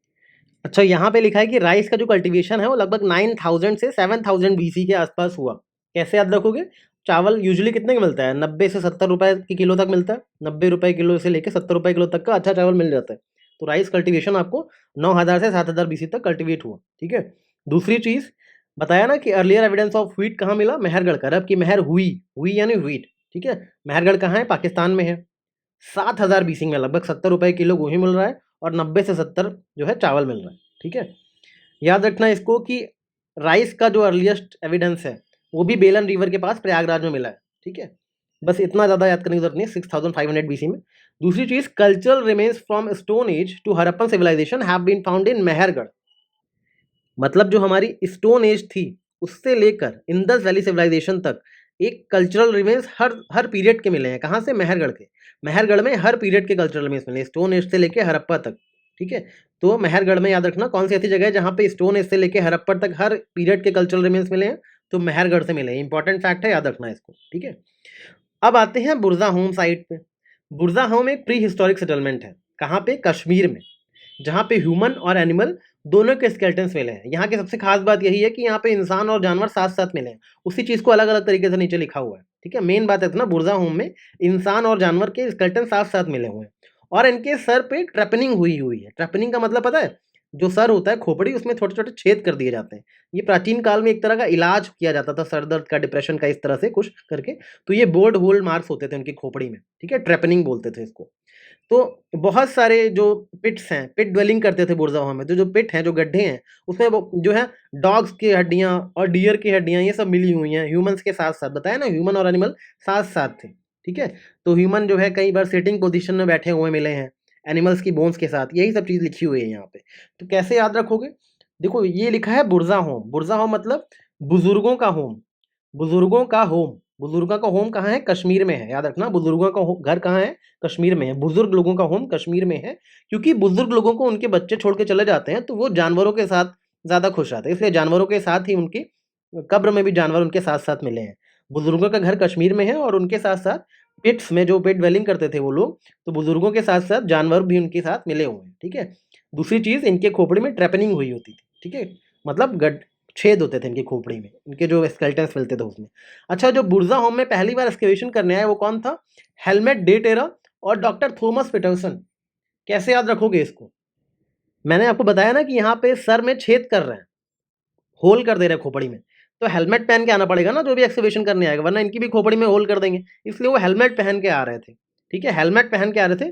अच्छा, यहाँ पे लिखा है कि राइस का जो कल्टीवेशन है वो लगभग 9000 से 7000 बीसी के आसपास हुआ। कैसे याद रखोगे? चावल यूजुअली कितने का मिलता है? 90 से 70 रुपए की किलो तक मिलता है, 90 रुपए किलो से लेकर 70 रुपए किलो तक का अच्छा चावल मिल जाता है। तो राइस कल्टीवेशन आपको 9000 से 7000 बीसी तक कल्टीवेट हुआ, ठीक है। दूसरी चीज बताया ना कि अर्लियर एविडेंस ऑफ व्हीट कहाँ मिला? मेहरगढ़ का, रब की मेहर हुई, हुई यानी व्हीट, ठीक है। मेहरगढ़ कहाँ है? पाकिस्तान में है। 7000 बीसी में लगभग 70 रुपए किलो गेहूं मिल रहा है और 90 से 70 जो है चावल मिल रहा है, ठीक है। याद रखना इसको कि राइस का जो अर्लीस्ट एविडेंस है वो भी बेलन रिवर के पास प्रयागराज में मिला है, ठीक है। बस इतना ज़्यादा याद करने की जरूरत नहीं, 6500 बीसी में। दूसरी चीज, cultural remains from stone age to Harappan civilisation have been found in Mehrgarh. मतलब जो हमारी स्टोन एज थी उससे लेकर इंडस वैली सिविलाइजेशन तक एक कल्चरल रिमेन्स हर पीरियड के मिले हैं। कहाँ से? मेहरगढ़ के। मेहरगढ़ में हर पीरियड के कल्चरल रिमेन्स मिले, स्टोन एज से लेके हड़प्पा तक। ठीक है, तो मेहरगढ़ में याद रखना कौन सी ऐसी जगह है जहाँ पे स्टोन एज से लेके हड़प्पा तक हर पीरियड के कल्चरल रिमेन्स मिले हैं, तो मेहरगढ़ से मिले हैं। इंपॉर्टेंट फैक्ट है, याद रखना इसको। ठीक है, अब आते हैं बुरजा होम साइट पे। बुरजा होम एक प्री हिस्टोरिक सेटलमेंट है। कहाँ पे? कश्मीर में, जहाँ पे ह्यूमन और एनिमल दोनों के स्केलेटन्स मिले हैं। यहाँ की सबसे खास बात यही है कि यहाँ पे इंसान और जानवर साथ साथ मिले हैं, उसी चीज़ को अलग अलग तरीके से नीचे लिखा हुआ है। ठीक है, मेन बात है ना, बुरजा होम में इंसान और जानवर के स्केलेटन साथ साथ मिले हुए हैं और इनके सर पे ट्रेपनिंग हुई हुई है। ट्रेपनिंग का मतलब पता है? जो सर होता है खोपड़ी, उसमें छोटे छोटे छेद कर दिए जाते हैं। ये प्राचीन काल में एक तरह का इलाज किया जाता था सर दर्द का, डिप्रेशन का, इस तरह से कुछ करके। तो ये बोल्ड होल मार्क्स होते थे उनकी खोपड़ी में। ठीक है, ट्रेपनिंग बोलते थे इसको। तो बहुत सारे जो पिट्स हैं, पिट ड्वेलिंग करते थे बुरज़ाहों में। तो जो पिट हैं, जो गड्ढे हैं, उसमें वो जो है डॉग्स की हड्डियाँ और डियर की हड्डियाँ, ये सब मिली हुई हैं ह्यूमन्स के साथ साथ। बताया ना, ह्यूमन और एनिमल साथ साथ थे। ठीक है, तो ह्यूमन जो है कई बार सिटिंग पोजीशन में बैठे हुए मिले हैं एनिमल्स की बोन्स के साथ। यही सब चीज़ लिखी हुई है यहाँ पे। तो कैसे याद रखोगे? देखो, ये लिखा है बुरज़ा होम। बुरज़ा होम मतलब बुजुर्गों का होम। बुजुर्गों का होम। बुजुर्गों का होम कहाँ है? कश्मीर में है। याद रखना, बुजुर्गों का घर कहाँ है? कश्मीर में है। बुजुर्ग लोगों का होम कश्मीर में है, क्योंकि बुजुर्ग लोगों को उनके बच्चे छोड़ के चले जाते हैं, तो वो जानवरों के साथ ज़्यादा खुश रहते हैं, इसलिए जानवरों के साथ ही उनकी कब्र में भी जानवर उनके साथ साथ मिले हैं। बुजुर्गों का घर कश्मीर में है और उनके साथ साथ पिट्स में जो पेट ड्वेलिंग करते थे वो लोग, तो बुजुर्गों के साथ साथ जानवर भी उनके साथ मिले हुए हैं। ठीक है, दूसरी चीज़, इनके खोपड़ी में ट्रेपनिंग हुई होती थी। ठीक है, मतलब गड छेद होते थे इनकी खोपड़ी में, इनके जो स्केलेटन्स मिलते थे उसमें। अच्छा, जो बुरज़ा होम में पहली बार एक्सकवेशन करने आए वो कौन था? हेलमेट डे टेरा और डॉक्टर थॉमस पीटरसन। कैसे याद रखोगे इसको? मैंने आपको बताया ना कि यहाँ पे सर में छेद कर रहे हैं, होल कर दे रहे हैं खोपड़ी में, तो हेलमेट पहन के आना पड़ेगा ना जो भी एक्सकवेशन करने आएगा, वरना इनकी भी खोपड़ी में होल कर देंगे। इसलिए वो हेलमेट पहन के आ रहे थे। ठीक है, हेलमेट पहन के आ रहे थे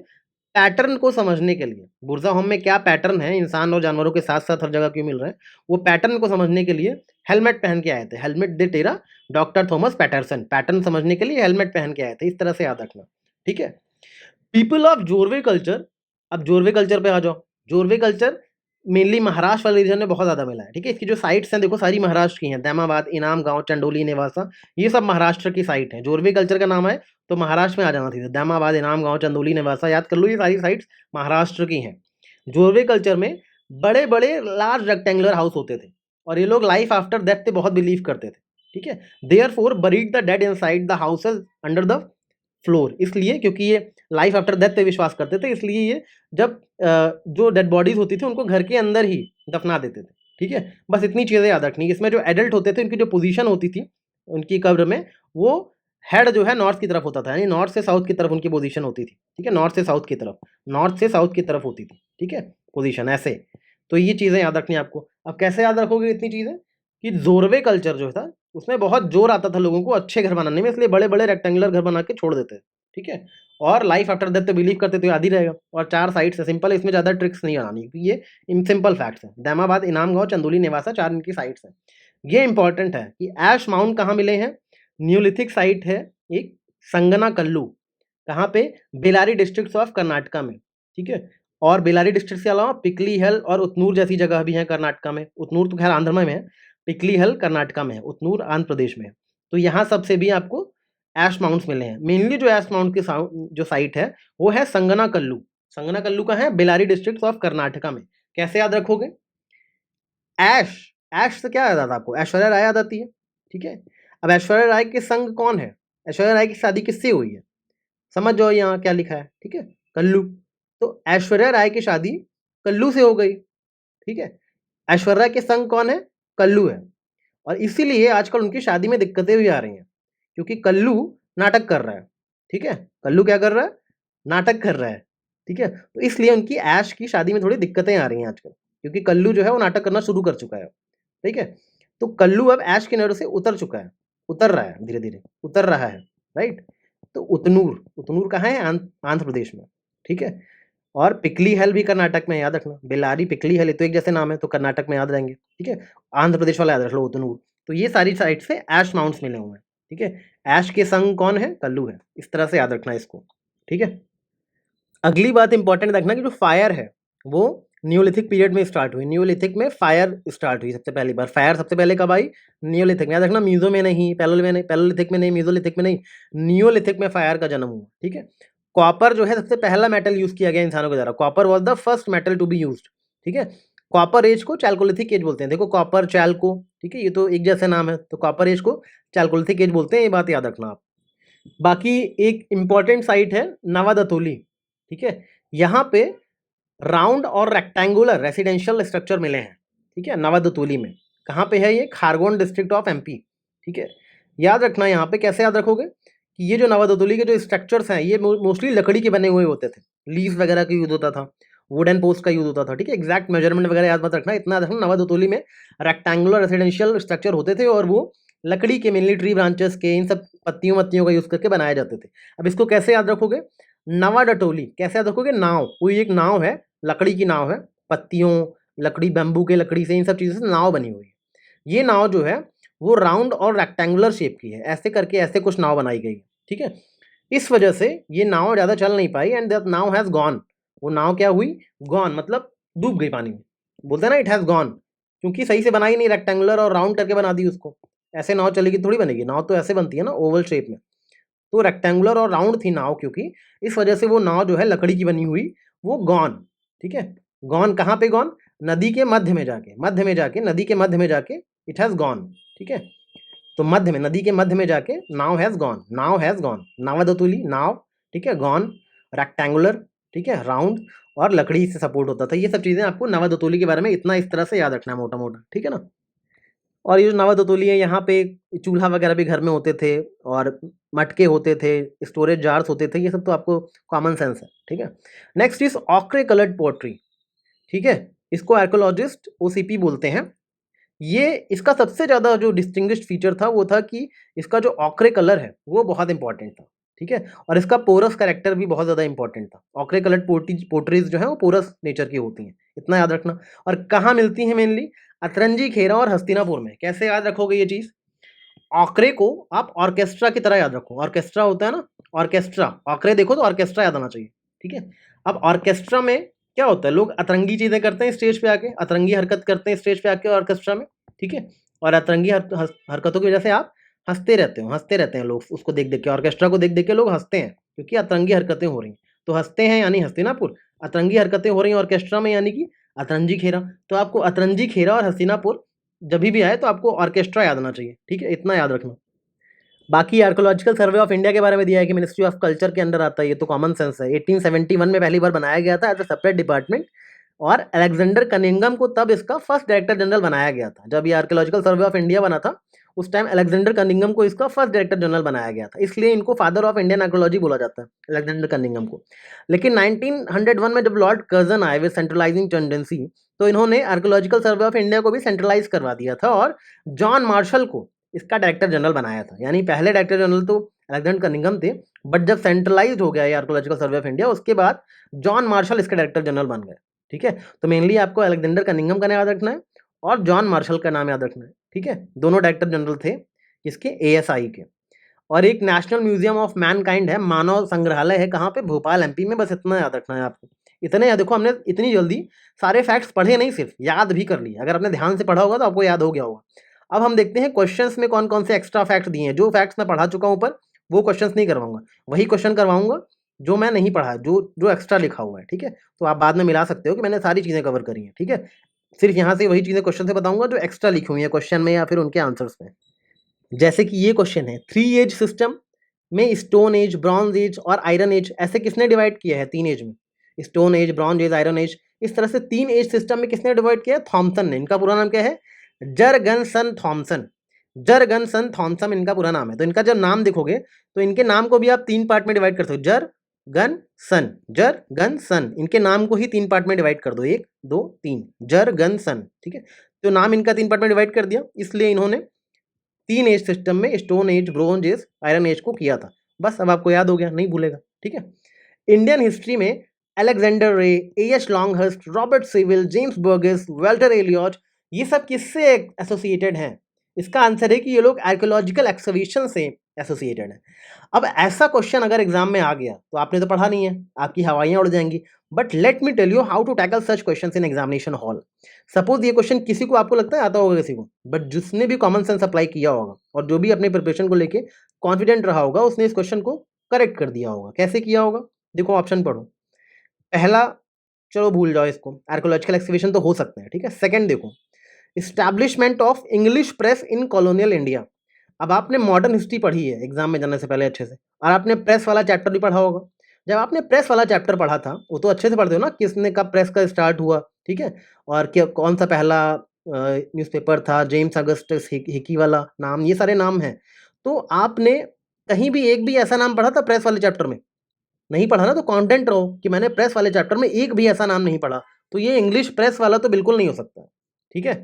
पैटर्न को समझने के लिए। बुरज़ा होम में क्या पैटर्न है, इंसान और जानवरों के साथ साथ हर जगह क्यों मिल रहे हैं, वो पैटर्न को समझने के लिए हेलमेट पहन के आए थे। हेलमेट दे टेरा डॉक्टर थॉमस पैटरसन, पैटर्न समझने के लिए हेलमेट पहन के आए थे। इस तरह से याद रखना। ठीक है, पीपल ऑफ जोरवे कल्चर। अब जोरवे कल्चर पे आ जाओ। जोरवे कल्चर मेनली महाराष्ट्र वाले रीजन में बहुत ज़्यादा मिला है। ठीक है, इसकी जो साइट्स हैं देखो, सारी महाराष्ट्र की हैं। दैमाबाद, इनाम गांव, चंडोली, नेवासा, ये सब महाराष्ट्र की साइट है। जोरवे कल्चर का नाम है तो महाराष्ट्र में आ जाना चाहिए। दैमाबाद, इनाम गांव, चंदौली, नेवासा, याद कर लो, ये सारी साइट्स महाराष्ट्र की हैं। जोरवे कल्चर में बड़े बड़े लार्ज रेक्टेंगुलर हाउस होते थे और ये लोग लाइफ आफ्टर डेथ पे बहुत बिलीव करते थे। ठीक है, therefore buried the dead inside the houses under the floor, इसलिए क्योंकि ये लाइफ आफ्टर डेथ पे विश्वास करते थे, इसलिए ये जब जो डेड बॉडीज होती थी उनको घर के अंदर ही दफना देते थे। ठीक है, बस इतनी चीज़ें याद रखनी। इसमें जो एडल्ट होते थे उनकी जो पोजीशन होती थी उनकी कब्र में, वो हेड जो है नॉर्थ की तरफ होता था, यानी नॉर्थ से साउथ की तरफ उनकी पोजीशन होती थी। ठीक है, नॉर्थ से साउथ की तरफ, नॉर्थ से साउथ की तरफ होती थी। ठीक है, पोजीशन ऐसे। तो ये चीज़ें याद रखनी आपको। अब कैसे याद रखोगे इतनी चीज़ें? कि जोरवे कल्चर जो था उसमें बहुत जोर आता था लोगों को अच्छे घर बनाने में, इसलिए बड़े बड़े रेक्टेंगुलर घर बना के छोड़ देते थे। ठीक है, और लाइफ आफ्टर डेथ तो बिलीव करते तो याद ही रहेगा। और 4 साइट्स है, सिंपल है, इसमें ज़्यादा ट्रिक्स नहीं बनानी, क्योंकि ये सिंपल फैक्ट्स हैं। दैमाबाद, इनाम गांव, चंदौली, नेवासा, 4 इनकी साइट्स हैं। ये इंपॉर्टेंट है कि ऐश माउंट कहाँ मिले हैं? न्यूलिथिक साइट है एक, संगना कल्लू। कहाँ पे? बेलारी डिस्ट्रिक्ट ऑफ कर्नाटका में। ठीक है, और बेलारी डिस्ट्रिक्ट के अलावा पिकली हिल और उतनूर जैसी जगह भी है कर्नाटका में। उतनूर तो खैर आंध्र में है, पिकली हिल कर्नाटका में है, उतनूर आंध्र प्रदेश में है। तो यहाँ सबसे भी आपको ऐश माउंट्स मिले हैं। मेनली जो ऐश माउंट की जो साइट है वो है संगना कल्लू। संगना कल्लू का है बेलारी डिस्ट्रिक्ट ऑफ कर्नाटका में। कैसे याद रखोगे? ऐश, ऐश से क्या याद आता है आपको? ऐश्वर्या राय याद आती है। ठीक है, अब ऐश्वर्या राय के संग कौन है? ऐश्वर्या राय की शादी किससे हुई है? समझ जाओ यहाँ क्या लिखा है। ठीक है, कल्लू। तो ऐश्वर्या राय की शादी कल्लू से हो गई। ठीक है, ऐश्वर्या के संग कौन है? कल्लू है। और इसीलिए आजकल उनकी शादी में दिक्कतें भी आ रही हैं, क्योंकि कल्लू नाटक कर रहा है। ठीक है, कल्लू क्या कर रहा है? नाटक कर रहा है। ठीक है, तो इसलिए उनकी ऐश की शादी में थोड़ी दिक्कतें आ रही हैं आजकल, क्योंकि कल्लू जो है वो नाटक करना शुरू कर चुका है। ठीक है, तो कल्लू अब ऐश की नज़र से उतर चुका है, उतर रहा है, धीरे धीरे उतर रहा है। राइट, तो उतनूर, उतनूर कहाँ है? आंध्र प्रदेश में। ठीक है, और पिकली हिल भी कर्नाटक में, याद रखना। बेलारी, पिकली हिल, ये तो एक जैसे नाम है, तो कर्नाटक में याद रहेंगे। ठीक है, आंध्र प्रदेश वाला याद रख लो, उतनूर। तो ये सारी साइड से ऐश माउंट्स मिले हुए हैं। ठीक है, ऐश के संग कौन है? कल्लू है। इस तरह से याद रखना इसको। ठीक है, अगली बात इंपॉर्टेंट रखना कि जो फायर है वो न्यूलिथिक पीरियड में स्टार्ट हुई। न्यूलिथिक में फायर स्टार्ट हुई सबसे पहली बार। फायर सबसे पहले कब आई? न्यूलिथिक में। याद रखना, मीजो में नहीं, पैलोलिथिक में नहीं, मीजोलिथिक में नहीं, न्यूलिथिक में फायर का जन्म हुआ। ठीक है। कॉपर जो है सबसे पहला मेटल यूज किया गया इंसानों के द्वारा। Copper was the first metal to be use. ठीक है। कॉपर एज को चैल्कोलिथिक एज बोलते हैं। देखो कॉपर, चैल्को, ठीक है, ये तो एक जैसे नाम है, तो कॉपर एज को चैल्कोलिथिक एज बोलते हैं, ये बात याद रखना आप। बाकी एक इंपॉर्टेंट साइट है नवादतोली। ठीक है। यहाँ पे राउंड और रेक्टेंगुलर रेसिडेंशियल स्ट्रक्चर मिले हैं। ठीक है, नवादतोली में। कहाँ पे है ये? Khargone district of MP. ठीक है। याद रखना यहाँ पे, कैसे याद रखोगे कि ये जो नवादतोली के जो स्ट्रक्चर्स हैं ये मोस्टली लकड़ी के बने हुए होते थे। लीफ वगैरह का यूज होता था, वुडन पोस्ट का यूज होता था। ठीक है। एग्जैक्ट मेजरमेंट वगैरह याद मत रखना, इतना रखना नवादतोली में रेक्टेंगुलर रेसिडेंशियल स्ट्रक्चर होते थे और वो लकड़ी के, मेनली ट्री ब्रांचेस के, इन सब पत्तियों का यूज करके बनाए जाते थे। अब इसको कैसे याद रखोगे? नवाडटोली कैसे याद रखोगे? नाव, कोई एक नाव है, लकड़ी की नाव है, पत्तियों, लकड़ी, बैम्बू के लकड़ी से, इन सब चीज़ों से नाव बनी हुई है। ये नाव जो है वो राउंड और रेक्टेंगुलर शेप की है, ऐसे करके ऐसे कुछ नाव बनाई गई है। ठीक है। इस वजह से ये नाव ज़्यादा चल नहीं पाई एंड दैट नाव हैज़ गॉन। वो नाव क्या हुई? गॉन, मतलब डूब गई पानी में। बोलते हैं ना इट हैज़ गॉन, क्योंकि सही से बनाई नहीं, रेक्टेंगुलर और राउंड करके बना दी उसको। ऐसे नाव चलेगी थोड़ी बनेगी, नाव तो ऐसे बनती है ना, ओवल शेप में। तो रेक्टेंगुलर और राउंड थी नाव, क्योंकि इस वजह से वो नाव जो है लकड़ी की बनी हुई, वो गॉन। ठीक है। गॉन कहाँ पे गॉन? नदी के मध्य में जाके, नदी के मध्य में जाके इट हैज़ गॉन। ठीक है। तो मध्य में, नदी के मध्य में जाके नाव हैज़ गॉन, नाव हैज़ गॉन। नावादतुली नाव, ठीक है, गॉन, रेक्टेंगुलर, ठीक है, राउंड और लकड़ी से सपोर्ट होता था। ये सब चीज़ें आपको नवादतुली के बारे में इतना इस तरह से याद रखना है मोटा मोटा। ठीक है ना। और ये जो नवादतुली है, यहाँ पे चूल्हा वगैरह भी घर में होते थे और मटके होते थे, स्टोरेज जार्स होते थे, ये सब तो आपको कॉमन सेंस है। ठीक है। Next is ochre coloured pottery. ठीक है। इसको आर्कोलॉजिस्ट ओसीपी बोलते हैं। ये इसका सबसे ज़्यादा जो डिस्टिंग्विश्ड फीचर था वो था कि इसका जो ऑक्रे कलर है वो बहुत इंपॉर्टेंट था। ठीक है। और इसका पोरस कैरेक्टर भी बहुत ज़्यादा इंपॉर्टेंट था। ऑक्रे कलर्ड पोट्रीज जो है वो पोरस नेचर की होती हैं, इतना याद रखना। और कहाँ मिलती हैं मेनली? अतरंजी खेरा और हस्तिनापुर में। कैसे याद रखोगे ये चीज़? ऑक्रे को आप ऑर्केस्ट्रा की तरह याद रखो। ऑर्केस्ट्रा होता है ना, ऑर्केस्ट्रा, ऑक्रे देखो तो ऑर्केस्ट्रा याद आना चाहिए। ठीक है। अब ऑर्केस्ट्रा में क्या होता है? लोग अतरंगी चीज़ें करते हैं स्टेज पे आके, अतरंगी हरकत करते हैं स्टेज पे आके ऑर्केस्ट्रा में। ठीक है। और अतरंगी हरकतों की वजह से आप हंसते रहते हैं लोग, उसको देख देख के, ऑर्केस्ट्रा को देख देख के लोग हंसते हैं, क्योंकि अतरंगी हरकतें हो रही हैं। तो हंसते हैं यानी हस्तिनापुर, अतरंगी हरकतें हो रही हैं ऑर्केस्ट्रा में यानी कि अतरंजी खेरा। तो आपको अतरंजी खेरा और हस्तिनापुर जब भी आए तो आपको ऑर्केस्ट्रा याद आना चाहिए। ठीक है, इतना याद रखना। बाकी आर्कोलॉजिकल सर्वे ऑफ इंडिया के बारे में दिया है कि मिनिस्ट्री ऑफ कल्चर के अंडर आता है, ये तो कॉमन सेंस है। 1871 में पहली बार बनाया गया था एज अ सेपरेट डिपार्टमेंट, और अलेक्जेंडर कनिंघम को तब इसका फर्स्ट डायरेक्टर जनरल बनाया गया था। जब ये आर्कोलॉजिकल सर्वे ऑफ इंडिया बना था उस टाइम अलेक्जेंडर कनिंघम को इसका फर्स्ट डायरेक्टर जनरल बनाया गया था, इसलिए इनको फादर ऑफ इंडियन आर्कोलॉजी बोला जाता है, अलेक्जेंडर कनिंघम को। लेकिन 1901 में जब लॉर्ड कर्जन आए विद सेंट्रलाइजिंग टेंडेंसी, तो इन्होंने आर्कोलॉजिकल सर्वे ऑफ इंडिया को भी सेंट्रलाइज करवा दिया था और जॉन मार्शल को इसका डायरेक्टर जनरल बनाया था। यानी पहले डायरेक्टर जनरल तो अलेक्जेंडर कनिंघम थे, बट जब सेंट्रलाइज हो गया ये आर्कोलॉजिकल सर्वे ऑफ इंडिया, उसके बाद जॉन मार्शल इसके डायरेक्टर जनरल बन गए। ठीक है। तो मेनली आपको अलेक्जेंडर कनिंघम का नाम याद रखना है और जॉन मार्शल का नाम याद रखना है। ठीक है। दोनों डायरेक्टर जनरल थे इसके, एएसआई के। और एक नेशनल म्यूजियम ऑफ मैनकाइंड है, मानव संग्रहालय है, कहाँ पे? भोपाल एमपी में। बस इतना याद रखना है आपको। इतने याद देखो, हमने इतनी जल्दी सारे फैक्ट्स पढ़े नहीं, सिर्फ याद भी कर लिए। अगर आपने ध्यान से पढ़ा होगा तो आपको याद हो गया होगा। अब हम देखते हैं क्वेश्चंस में कौन कौन से एक्स्ट्रा फैक्ट्स दिए हैं। जो फैक्ट्स मैं पढ़ा चुका हूँ ऊपर वो क्वेश्चंस नहीं करवाऊंगा, वही क्वेश्चन करवाऊंगा जो मैं नहीं पढ़ा, जो जो एक्स्ट्रा लिखा हुआ है। ठीक है। तो आप बाद में मिला सकते हो कि मैंने सारी चीज़ें कवर करी हैं। ठीक है। सिर्फ यहाँ से वही चीज़ें क्वेश्चन से बताऊंगा जो एक्स्ट्रा लिखी हुई हैं क्वेश्चन में या फिर उनके आंसर्स में। जैसे कि ये क्वेश्चन है, 3 एज सिस्टम में स्टोन एज, ब्रॉन्ज एज और आयरन एज ऐसे किसने डिवाइड किया है? 3 एज में, stone age, bronze age, iron age, इस तरह से 3 एज सिस्टम में किसने डिवाइड किया है? थॉमसन ने। इनका पूरा नाम क्या है? जरगनसन थॉमसन। जरगनसन थॉमसन इनका पूरा नाम है। तो इनका जब नाम देखोगे तो इनके नाम को भी आप 3 पार्ट में डिवाइड कर सकते हो। जरगनसन, जरगनसन, इनके नाम को ही 3 पार्ट में डिवाइड कर दो, 1 2 3, जरगनसन। ठीक है। तो नाम इनका 3 पार्ट में डिवाइड कर दिया, इसलिए इन्होंने 3 एज सिस्टम में stone age, bronze age, iron age को किया था। बस अब आपको याद हो गया, नहीं भूलेगा। ठीक है। इंडियन हिस्ट्री में Alexander Rea, A H Longhurst, Robert Sewell, James Burgess, Walter Elliot, ये सब किससे एसोसिएटेड हैं? इसका आंसर है कि ये लोग आर्कियोलॉजिकल एक्सकवेशन से एसोसिएटेड हैं। अब ऐसा क्वेश्चन अगर एग्जाम में आ गया तो आपने तो पढ़ा नहीं है, आपकी हवाइयाँ उड़ जाएंगी। But let me tell you how to tackle such questions in examination hall. Suppose ये क्वेश्चन किसी को आपको लगता है आता होगा किसी को, बट जिसने भी कॉमन सेंस अप्लाई किया होगा और जो भी अपने प्रिपरेशन को लेके कॉन्फिडेंट रहा होगा उसने इस क्वेश्चन को करेक्ट कर दिया होगा। कैसे किया होगा? देखो ऑप्शन पढ़ो। पहला, चलो भूल जाओ इसको, आर्कोलॉजिकल एक्सकवेशन तो हो सकता है, ठीक है। सेकंड देखो, establishment of English press in colonial India. अब आपने मॉडर्न हिस्ट्री पढ़ी है एग्जाम में जाने से पहले अच्छे से, और आपने प्रेस वाला चैप्टर भी पढ़ा होगा। जब आपने प्रेस वाला चैप्टर पढ़ा था वो तो अच्छे से पढ़ते हो ना, किसने कब प्रेस का स्टार्ट हुआ, ठीक है, और क्या कौन सा पहला न्यूज़पेपर था, जेम्स अगस्टस हिकी वाला नाम, ये सारे नाम हैं। तो आपने कहीं भी एक भी ऐसा नाम पढ़ा था प्रेस वाले चैप्टर में? नहीं पढ़ा ना, तो कॉन्टेंट रहो कि मैंने प्रेस वाले चैप्टर में एक भी ऐसा नाम नहीं पढ़ा। तो ये इंग्लिश प्रेस वाला तो बिल्कुल नहीं हो सकता, ठीक है।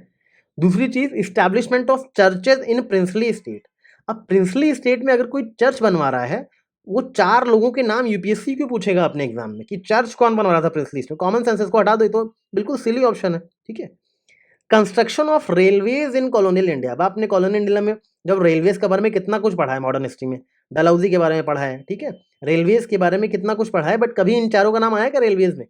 दूसरी चीज, establishment of churches in princely state. अब प्रिंसली स्टेट में अगर कोई चर्च बनवा रहा है, वो 4 लोगों के नाम यूपीएससी क्यों पूछेगा अपने एग्जाम में कि चर्च कौन बनवा रहा था प्रिंसली स्टेट? कॉमन सेंस को हटा दो, तो बिल्कुल सिली ऑप्शन है, ठीक है। Construction of railways in colonial India. अब आपने कॉलोनियल इंडिया में जब रेलवेज के बारे में कितना कुछ पढ़ा है मॉडर्न हिस्ट्री में, डलहौजी के बारे में पढ़ा है, ठीक है, रेलवेज के बारे में कितना कुछ पढ़ा है, बट कभी इन चारों का नाम आया क्या रेलवेज में?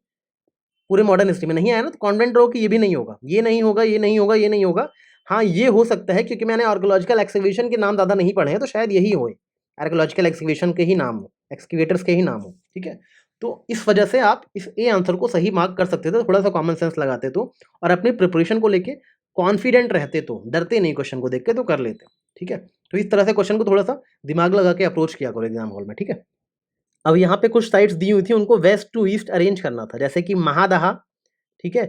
पूरे मॉडर्न हिस्ट्री में नहीं आया ना। तो कॉन्फिडेंट रहो कि ये भी नहीं होगा, ये नहीं होगा, ये नहीं होगा, ये नहीं होगा। हाँ, ये हो सकता है क्योंकि मैंने आर्कोलॉजिकल एक्सकवेशन के नाम ज़्यादा नहीं पढ़े हैं, तो शायद यही हो, आर्कोलॉजिकल एक्सकवेशन के ही नाम हो, एक्सकवेटर्स के ही नाम हो, ठीक है। तो इस वजह से आप इस ए आंसर को सही मार्क कर सकते थे, थोड़ा सा कॉमन सेंस लगाते तो, और अपनी प्रिपरेशन को लेके कॉन्फिडेंट रहते तो, डरते नहीं क्वेश्चन को देख के, तो कर लेते, ठीक है। तो इस तरह से क्वेश्चन को थोड़ा सा दिमाग लगा के अप्रोच किया करो एग्जाम हॉल में, ठीक है। अब यहाँ पे कुछ साइट्स दी हुई थी, उनको वेस्ट टू ईस्ट अरेंज करना था, जैसे कि महादहा, ठीक है,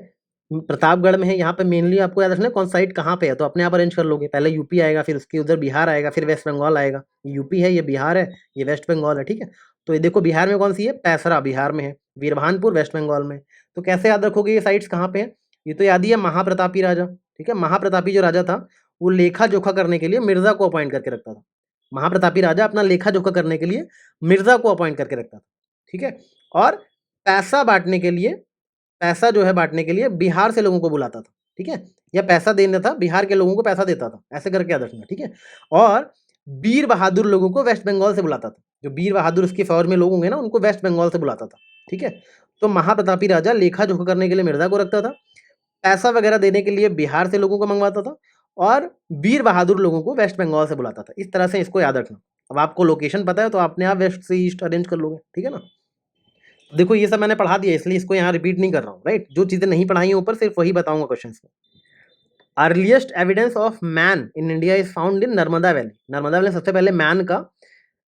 प्रतापगढ़ में है। यहाँ पे मेनली आपको याद रखना है कौन साइड कहाँ पे है, तो अपने आप अरेंज कर लोगे। पहले यूपी आएगा, फिर उसके उधर बिहार आएगा, फिर वेस्ट बंगाल आएगा। यूपी है, ये बिहार है, ये वेस्ट बंगाल है, ठीक है। तो ये देखो बिहार में कौन सी है, पैसरा बिहार में है, वीरभानपुर वेस्ट बंगाल में। तो कैसे याद रखोगे ये साइट्स कहाँ पे है? ये तो याद ही है, महाप्रतापी राजा, ठीक है। महाप्रतापी जो राजा था वो लेखा जोखा करने के लिए मिर्जा को अपॉइंट करके रखता था। महाप्रतापी राजा अपना लेखा जोखा करने के लिए मिर्जा को अपॉइंट करके रखता था, ठीक है। और पैसा बांटने के लिए, पैसा जो है बांटने के लिए बिहार से लोगों को बुलाता था, ठीक है, या पैसा देना था बिहार के लोगों को, पैसा देता था, ऐसे करके याद रखना, ठीक है। और वीर बहादुर लोगों को वेस्ट बंगाल से बुलाता था, जो वीर बहादुर उसकी फौज में लोग होंगे ना, उनको वेस्ट बंगाल से बुलाता था, ठीक है। तो महाप्रतापी राजा लेखा जोखा करने के लिए मिर्जा को रखता था, पैसा वगैरह देने के लिए बिहार से लोगों को मंगवाता था, और वीर बहादुर लोगों को वेस्ट बंगाल से बुलाता था। इस तरह से इसको याद रखना। अब आपको लोकेशन पता है तो आपने आप वेस्ट से ईस्ट अरेंज कर लोगे, ठीक है ना। देखो ये सब मैंने पढ़ा दिया, इसलिए इसको यहाँ रिपीट नहीं कर रहा हूँ, राइट। जो चीज़ें नहीं पढ़ाई हैं ऊपर, सिर्फ वही बताऊंगा क्वेश्चन में। Earliest evidence of man in India is found in Narmada valley. Narmada valley सबसे पहले मैन का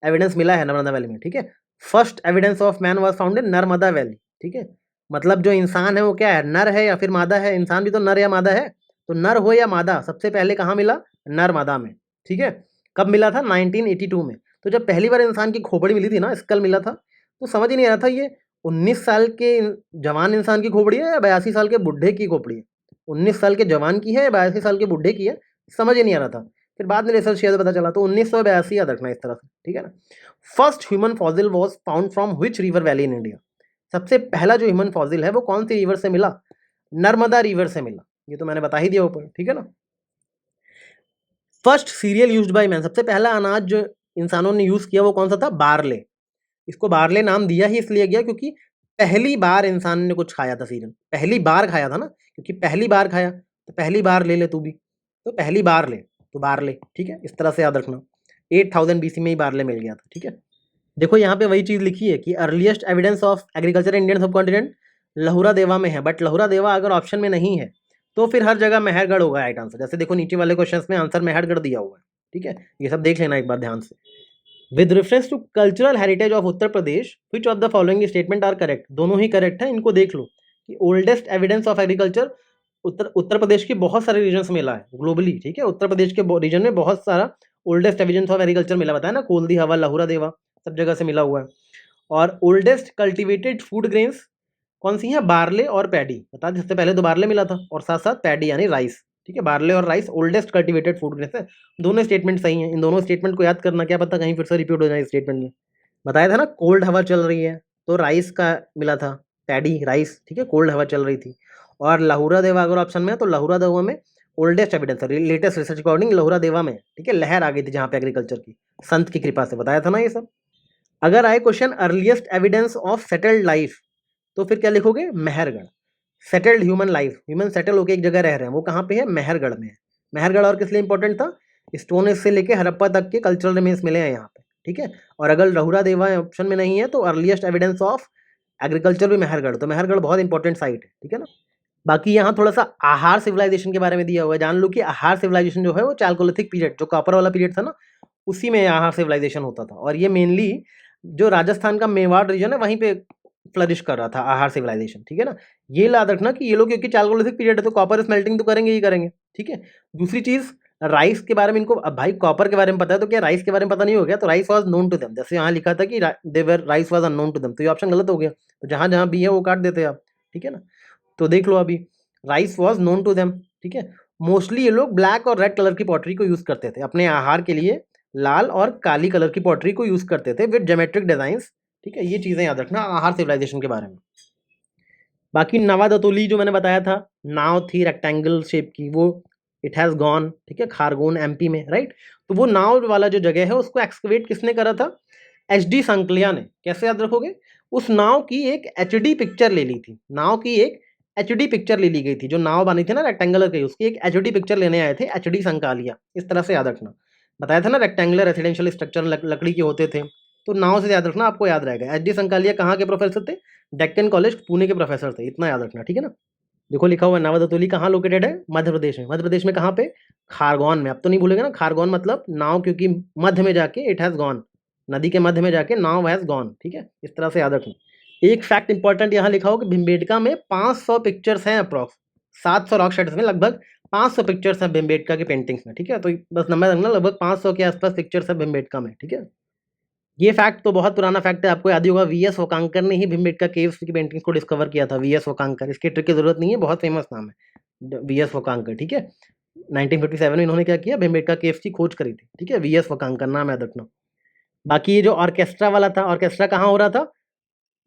एविडेंस मिला है नर्मदा वैली में, ठीक है। First evidence of man was found in Narmada valley, ठीक है। मतलब जो इंसान है वो क्या है, नर है या फिर मादा है? इंसान भी तो नर या मादा है, तो नर हो या मादा, सबसे पहले कहाँ मिला? नर्मदा में, ठीक है। कब मिला था? 1982 में। तो जब पहली बार इंसान की खोपड़ी मिली थी ना, स्कल मिला था, तो समझ ही नहीं आ रहा था ये 19 साल के जवान इंसान की खोपड़ी है या 82 साल के बुढ़े की खोपड़ी है। 19 साल के जवान की है या 82 साल के बुढ़े की है, समझ ही नहीं आ रहा था। फिर बाद में रिसर्च किया तो पता चला, तो 1982 याद रखना इस तरह से, ठीक है ना। First human fossil was found from which river valley in India. सबसे पहला जो ह्यूमन फॉसिल है वो कौन सी रिवर से मिला? नर्मदा रिवर से मिला। ये तो मैंने बता ही दिया ऊपर, ठीक है ना। First serial used by man. सबसे पहला अनाज जो इंसानों ने यूज किया वो कौन सा था? बारले। इसको बारले नाम दिया ही इसलिए गया क्योंकि पहली बार इंसान ने कुछ खाया था सीरियल, पहली बार खाया था ना, क्योंकि पहली बार खाया तो पहली बार ले ले तू भी, तो पहली बार ले तो बारले, ठीक है। इस तरह से याद रखना। 8000 BC में ही बारले मिल गया था, ठीक है। देखो यहाँ पे वही चीज़ लिखी है कि earliest evidence of agriculture Indian सब कॉन्टिनेंट लहुरा देवा में है, बट लहुरा देवा अगर ऑप्शन में नहीं है तो फिर हर जगह मेहरगढ़ होगा राइट आंसर। जैसे देखो नीचे वाले क्वेश्चंस में आंसर मेहरगढ़ दिया हुआ है, ठीक है। ये सब देख लेना एक बार ध्यान से। With reference to cultural heritage of Uttar Pradesh which of the following statement are correct. दोनों ही करेक्ट है, इनको देख लो कि oldest evidence of agriculture Uttar Pradesh के बहुत सारे रीजन से मिला है ग्लोबली, ठीक है। उत्तर प्रदेश के रीजन में बहुत सारा ओल्डेस्ट एविडेंस ऑफ एग्रीकल्चर मिला, बताया ना, कोल्दी हवा, लहुरा देवा, सब जगह से मिला हुआ है। और ओल्डेस्ट कल्टिवेटेड फूड ग्रेन्स कौन सी है? बारले और पैडी। बता दें, सबसे पहले तो बारले मिला था और साथ साथ पैडी यानी राइस, ठीक है। बारले और rice oldest cultivated food grains है। दोनों स्टेटमेंट सही हैं, इन दोनों स्टेटमेंट को याद करना, क्या पता कहीं फिर से रिपीट हो जाए स्टेटमेंट में। बताया था ना, कोल्ड हवा चल रही है तो राइस का मिला था, पैडी राइस, ठीक है, कोल्ड हवा चल रही थी। और लहुरा देवा अगर ऑप्शन में है तो लहुरा देवा में ओल्डेस्ट एविडेंस है, लेटेस्ट रिसर्च अकॉर्डिंग लहुरा देवा में, ठीक है, लहर आ गई थी जहाँ पे एग्रीकल्चर की, संत की कृपा से। बताया था ना ये सब। अगर आए question earliest evidence of settled life, तो फिर क्या लिखोगे, Mehrgarh. Settled human life, human settle होकर एक जगह रह रहे हैं, वो कहाँ पे है, मेहरगढ़ में है। मेहरगढ़ और किस लिए इंपॉर्टेंट था, स्टोन एज से लेके हड़प्पा तक के कल्चरल रिमेन्स मिले हैं यहाँ पे, ठीक है। और अगर लहुरा देवा ऑप्शन में नहीं है तो अर्लीस्ट एविडेंस ऑफ एग्रीकल्चर भी मेहरगढ़, तो मेहरगढ़ बहुत इंपॉर्टेंट साइट है, ठीक है ना। बाकी यहाँ थोड़ा सा आहार सिविलाइजेशन के बारे में दिया हुआ है, जान लो कि आहार सिविलाइजेशन जो है वो चालकोलिथिक पीरियड, जो कॉपर वाला पीरियड था ना, उसी में आहार सिविलाइजेशन होता था। और ये मेनली जो राजस्थान का मेवाड़ रीजन है वहीं पे फ्लरिश कर रहा था आहार सिविलाइजेशन, ठीक है ना। ये याद रखना कि ये लोग क्योंकि चालकोलिथिक पीरियड है तो कॉपर स्मेल्टिंग तो करेंगे ही करेंगे, ठीक है। दूसरी चीज, राइस के बारे में इनको, अब भाई कॉपर के बारे में पता है तो क्या राइस के बारे में पता नहीं हो गया, तो rice was known to them, जैसे यहाँ लिखा था कि there rice was unknown to them, तो ये ऑप्शन गलत हो गया, तो जहां जहां बी है वो काट देते हैं आप, ठीक है ना। तो देख लो अभी, rice was known to them, ठीक है। मोस्टली ये लोग ब्लैक और रेड कलर की पॉटरी को यूज करते थे अपने आहार के लिए, लाल और काली कलर की पॉटरी को यूज करते थे विद ज्योमेट्रिक डिजाइंस, ठीक है। ये चीजें याद रखना आहार सिविलाइजेशन के बारे में। बाकी नवादतोली जो मैंने बताया था, नाव थी रेक्टेंगल शेप की, वो इट हैज गॉन, ठीक है, खारगोन एमपी में, राइट। तो वो नाव वाला जो जगह है उसको एक्सकवेट किसने करा था, HD संकलिया ने। कैसे याद रखोगे, उस नाव की एक HD पिक्चर ले ली थी, नाव की एक HD पिक्चर ले ली गई थी, जो नाव बनी थी ना रेक्टेंगुलर की, उसकी एक HD पिक्चर लेने आए थे HD संकालिया, इस तरह से याद रखना। बताया था ना रेक्टेंगुलर रेसिडेंशियल स्ट्रक्चर लकड़ी के होते थे, तो नाव से याद रखना, आपको याद रहेगा। HD संकालिया कहाँ के प्रोफेसर थे, डेक्कन कॉलेज पुणे के प्रोफेसर थे, इतना याद रखना, ठीक है ना। देखो लिखा हुआ है नवादतोली कहाँ लोकेटेड है, मध्य प्रदेश में। मध्य प्रदेश में कहाँ पे, खारगोन में। अब तो नहीं भूलेंगे ना, खारगोन मतलब नाव क्योंकि मध्य में जाके इट हैज गॉन, नदी के मध्य में जाके नाव हैज गॉन, ठीक है, इस तरह से याद रखना। एक फैक्ट इंपॉर्टेंट यहाँ लिखा हो कि भीमबेटका में 500 पिक्चर्स हैं अप्रॉक्स, 700 रॉक शेड्स में लगभग 500 पिक्चर्स हैं भीमबेटका की पेंटिंग्स में, ठीक है। तो बस नंबर रखना, लगभग 500 के आसपास पिक्चर्स है भीमबेटका में, ठीक है। ये फैक्ट तो बहुत पुराना फैक्ट है, आपको याद ही होगा, VS वकांकर ने ही भीमबेटका केव्स की पेंटिंग्स को डिस्कवर किया था, VS वकांकर। इसके ट्रिक की जरूरत नहीं है, बहुत फेमस नाम है VS वकांकर, ठीक है। 1957 में इन्होंने क्या किया, भीमबेटका केव्स की खोज करी थी, ठीक है। VS वकांकर नाम याद रखना। बाकी ये जो ऑर्केस्ट्रा वाला था, ऑर्केस्ट्रा कहाँ हो रहा था,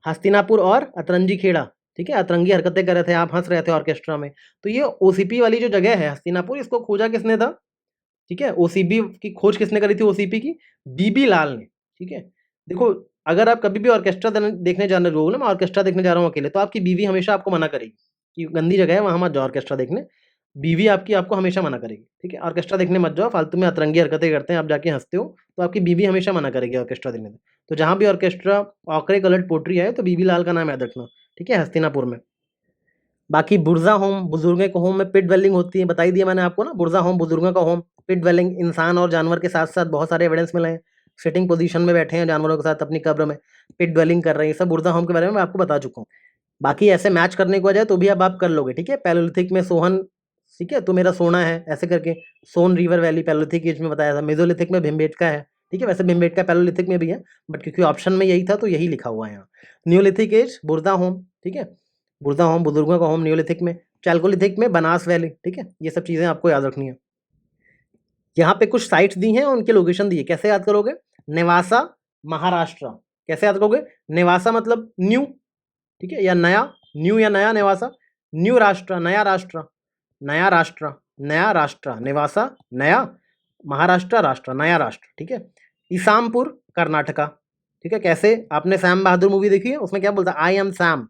हस्तिनापुर और अतरंगी खेड़ा, ठीक है। अतरंगी हरकतें कर रहे थे, आप हंस रहे थे ऑर्केस्ट्रा में। तो ये OCP वाली जो जगह है हस्तिनापुर, इसको खोजा किसने था, ठीक है। OCP की खोज किसने करी थी, OCP की BB लाल ने, ठीक है। देखो अगर आप कभी भी ऑर्केस्ट्रा देखने जाने रहे हो ना, मैं ऑर्केस्ट्रा देखने जा रहा हूँ अकेले, तो आपकी बीवी हमेशा आपको मना करेगी कि गंदी जगह है वहां मत जाओ ऑर्केस्ट्रा देखने, बीवी आपकी आपको हमेशा मना करेगी, ठीक है। ऑर्केस्ट्रा देखने मत जाओ, फालतू में अतरंगी हरकतें करते हैं, आप जाके हंसते हो, तो आपकी बीवी हमेशा मना करेगी ऑर्केस्ट्रा देखने में। तो जहां भी ऑर्केस्ट्रा ऑकरे कलर्ड पोट्री है तो BB लाल का नाम याद रखना, ठीक है, हस्तिनापुर में। बाकी बुर्जा होम, बुजुर्गों के होम में पिट ड्वेलिंग होती है, बताई दिया मैंने आपको ना, बुर्जा होम बुजुर्गों का होम, पिट ड्वेलिंग, इंसान और जानवर के साथ साथ बहुत सारे एविडेंस मिले हैं, सिटिंग पोजीशन में बैठे हैं जानवरों के साथ अपनी कब्र में, पिट ड्वेलिंग कर रहे हैं, सब बुर्जा होम के बारे में मैं आपको बता चुका हूँ। बाकी ऐसे मैच करने को आ जाए तो भी अब आप कर लोगे, ठीक है। पैलोलिथिक में सोहन, ठीक है, तो मेरा सोना है, ऐसे करके सोन रिवर वैली पैलोलिथिक एज में बताया था। मेजोलिथिक में भीमबेटका है, ठीक है, वैसे भीमबेटका पैलोलिथिक में भी है, बट क्योंकि ऑप्शन में यही था तो यही लिखा हुआ है यहाँ। न्यूलिथिक एज बुर्दा होम, ठीक है, बुर्दा होम बुजुर्गों का होम न्यूलिथिक में। चैल्कोलिथिक में बनास वैली, ठीक है। ये सब चीजें आपको याद रखनी है। यहाँ पे कुछ साइट्स दी हैं, उनके लोकेशन दिए, कैसे याद करोगे, नेवासा महाराष्ट्र, कैसे याद करोगे, नेवासा मतलब न्यू, ठीक है, या नया, न्यू या नया, नेवासा, न्यू राष्ट्र, नया राष्ट्र, नया राष्ट्र, नया राष्ट्र, नेवासा नया, महाराष्ट्र राष्ट्र, नया राष्ट्र, ठीक है। ईसामपुर कर्नाटका, ठीक है। कैसे, आपने सैम बहादुर मूवी देखी है, उसमें क्या बोलता है, I am Sam,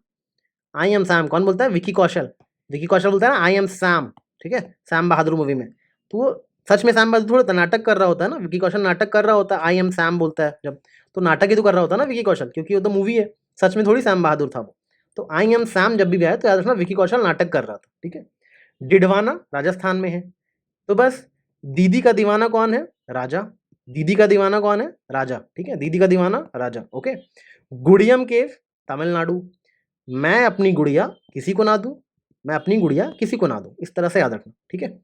I am Sam कौन बोलता है, विकी कौशल, विकी कौशल बोलता है ना आई एम सैम, ठीक है, सैम बहादुर मूवी में। तो वो सच में सैम बहादुर थोड़ा नाटक कर रहा होता है ना, विकी कौशल नाटक कर रहा होता है, आई एम सैम बोलता है जब, तो नाटक ही तो कर रहा होता है ना विकी कौशल, क्योंकि वो तो मूवी है, सच में थोड़ी सैम बहादुर था वो। तो आई एम सैम जब भी आए तो याद रखना विकी कौशल नाटक कर रहा था, ठीक है। डिडवाना राजस्थान में है। तो बस, दीदी का दीवाना कौन है, राजा, दीदी का दीवाना कौन है, राजा, ठीक है, दीदी का दीवाना राजा, ओके। गुड़ियम केव तमिलनाडु, मैं अपनी गुड़िया किसी को ना दूं, मैं अपनी गुड़िया किसी को ना दूं, इस तरह से याद रखना, ठीक है।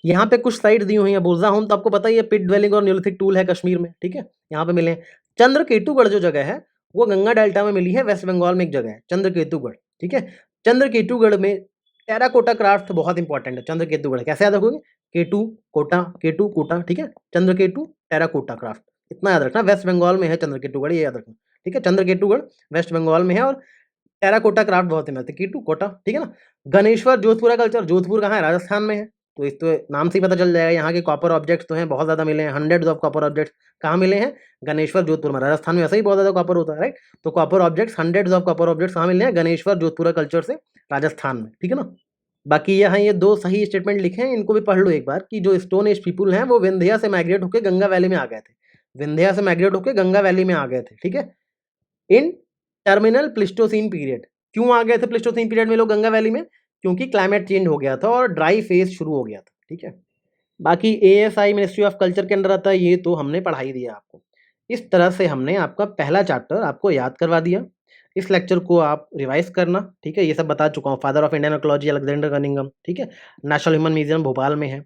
यहाँ पे कुछ साइट दी हुई है, बुर्जा होम तो आपको पता ही है, पिट ड्वेलिंग और न्यूलिथिक टूल है कश्मीर में, ठीक है, यहाँ पे मिले। चंद्रकेतुगढ़ जो जगह है वो गंगा डेल्टा में मिली है, वेस्ट बंगाल में एक जगह है चंद्रकेतुगढ़, ठीक है। चंद्रकेतुगढ़ में टेराकोटा क्राफ्ट बहुत इंपॉर्टेंट है, चंद्रकेतुगढ़ कैसे याद रखोगे, केटू कोटा, केटू कोटा, ठीक है, चंद्रकेतु टेराकोटा क्राफ्ट, इतना याद रखना, वेस्ट बंगाल में है चंद्रकेतुगढ़, ये याद रखना, ठीक है। चंद्रकेतुगढ़ वेस्ट बंगाल में है, और टेराकोटा क्राफ्ट बहुत फेमस है, केटू कोटा, ठीक है ना। गणेश्वर जोधपुरा कल्चर, जोधपुर कहाँ है, राजस्थान में है, तो इस तो नाम से ही पता चल जाएगा यहाँ के कॉपर ऑब्जेक्ट्स तो हैं, बहुत ज़्यादा मिले हैं, हंड्रेड्स ऑफ कॉपर ऑब्जेक्ट्स कहाँ मिले हैं, गणेश्वर जोधपुर में। राजस्थान में ऐसा ही बहुत ज़्यादा कॉपर होता है, राइट। तो copper objects, hundreds of copper objects कहाँ मिले हैं, गणेश्वर जोधपुर कल्चर से, राजस्थान में, ठीक है ना। बाकी यहाँ ये 2 सही स्टेटमेंट लिखे हैं, इनको भी पढ़ लो एक बार, कि जो स्टोन एज पीपुल हैं वो विंध्या से माइग्रेट होकर गंगा वैली में आ गए थे, विंध्या से माइग्रेट होकर गंगा वैली में आ गए थे, ठीक है, इन टर्मिनल प्लिस्टोसीन पीरियड। क्यों आ गए थे प्लिस्टोसीन पीरियड में लोग गंगा वैली में, क्योंकि क्लाइमेट चेंज हो गया था और ड्राई फेज शुरू हो गया था, ठीक है। बाकी ASI मिनिस्ट्री ऑफ कल्चर के अंडर आता है, ये तो हमने पढ़ा ही दिया आपको। इस तरह से हमने आपका पहला चैप्टर आपको याद करवा दिया। इस लेक्चर को आप रिवाइज करना, ठीक है। ये सब बता चुका हूँ, father of Indian archaeology Alexander Cunningham, ठीक है, नेशनल ह्यूमन म्यूजियम भोपाल में है।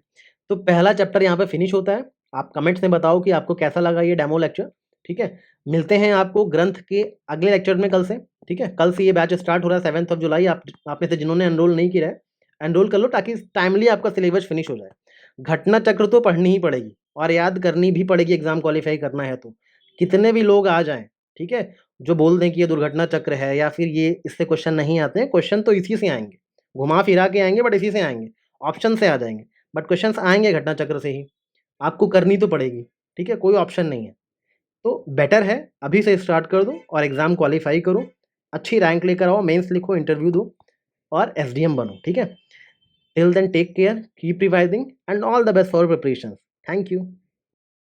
तो पहला चैप्टर यहाँ पे फिनिश होता है। आप कमेंट्स में बताओ कि आपको कैसा लगा ये डेमो लेक्चर, ठीक है। मिलते हैं आपको ग्रंथ के अगले लेक्चर में कल से, ठीक है। कल से ये बैच स्टार्ट हो रहा है 7 जुलाई। आप में से जिन्होंने एनरोल नहीं किया है, एनरोल कर लो, ताकि टाइमली आपका सिलेबस फिनिश हो जाए। घटना चक्र तो पढ़नी ही पड़ेगी और याद करनी भी पड़ेगी, एग्जाम क्वालिफाई करना है तो। कितने भी लोग आ जाएं, ठीक है, जो बोल दें कि ये दुर्घटना चक्र है या फिर ये इससे क्वेश्चन नहीं आते हैं, क्वेश्चन तो इसी से आएंगे, घुमा फिरा के आएंगे, बट इसी से आएंगे, ऑप्शन से आ जाएंगे, बट क्वेश्चन आएंगे घटना चक्र से ही। आपको करनी तो पड़ेगी, ठीक है, कोई ऑप्शन नहीं है। तो बेटर है अभी से स्टार्ट कर दो और एग्जाम क्वालिफाई करो, अच्छी रैंक लेकर आओ, मेंस लिखो, इंटरव्यू दो और SDM बनो, ठीक है। Till then, take care, keep revising, and all the best for preparations. Thank you.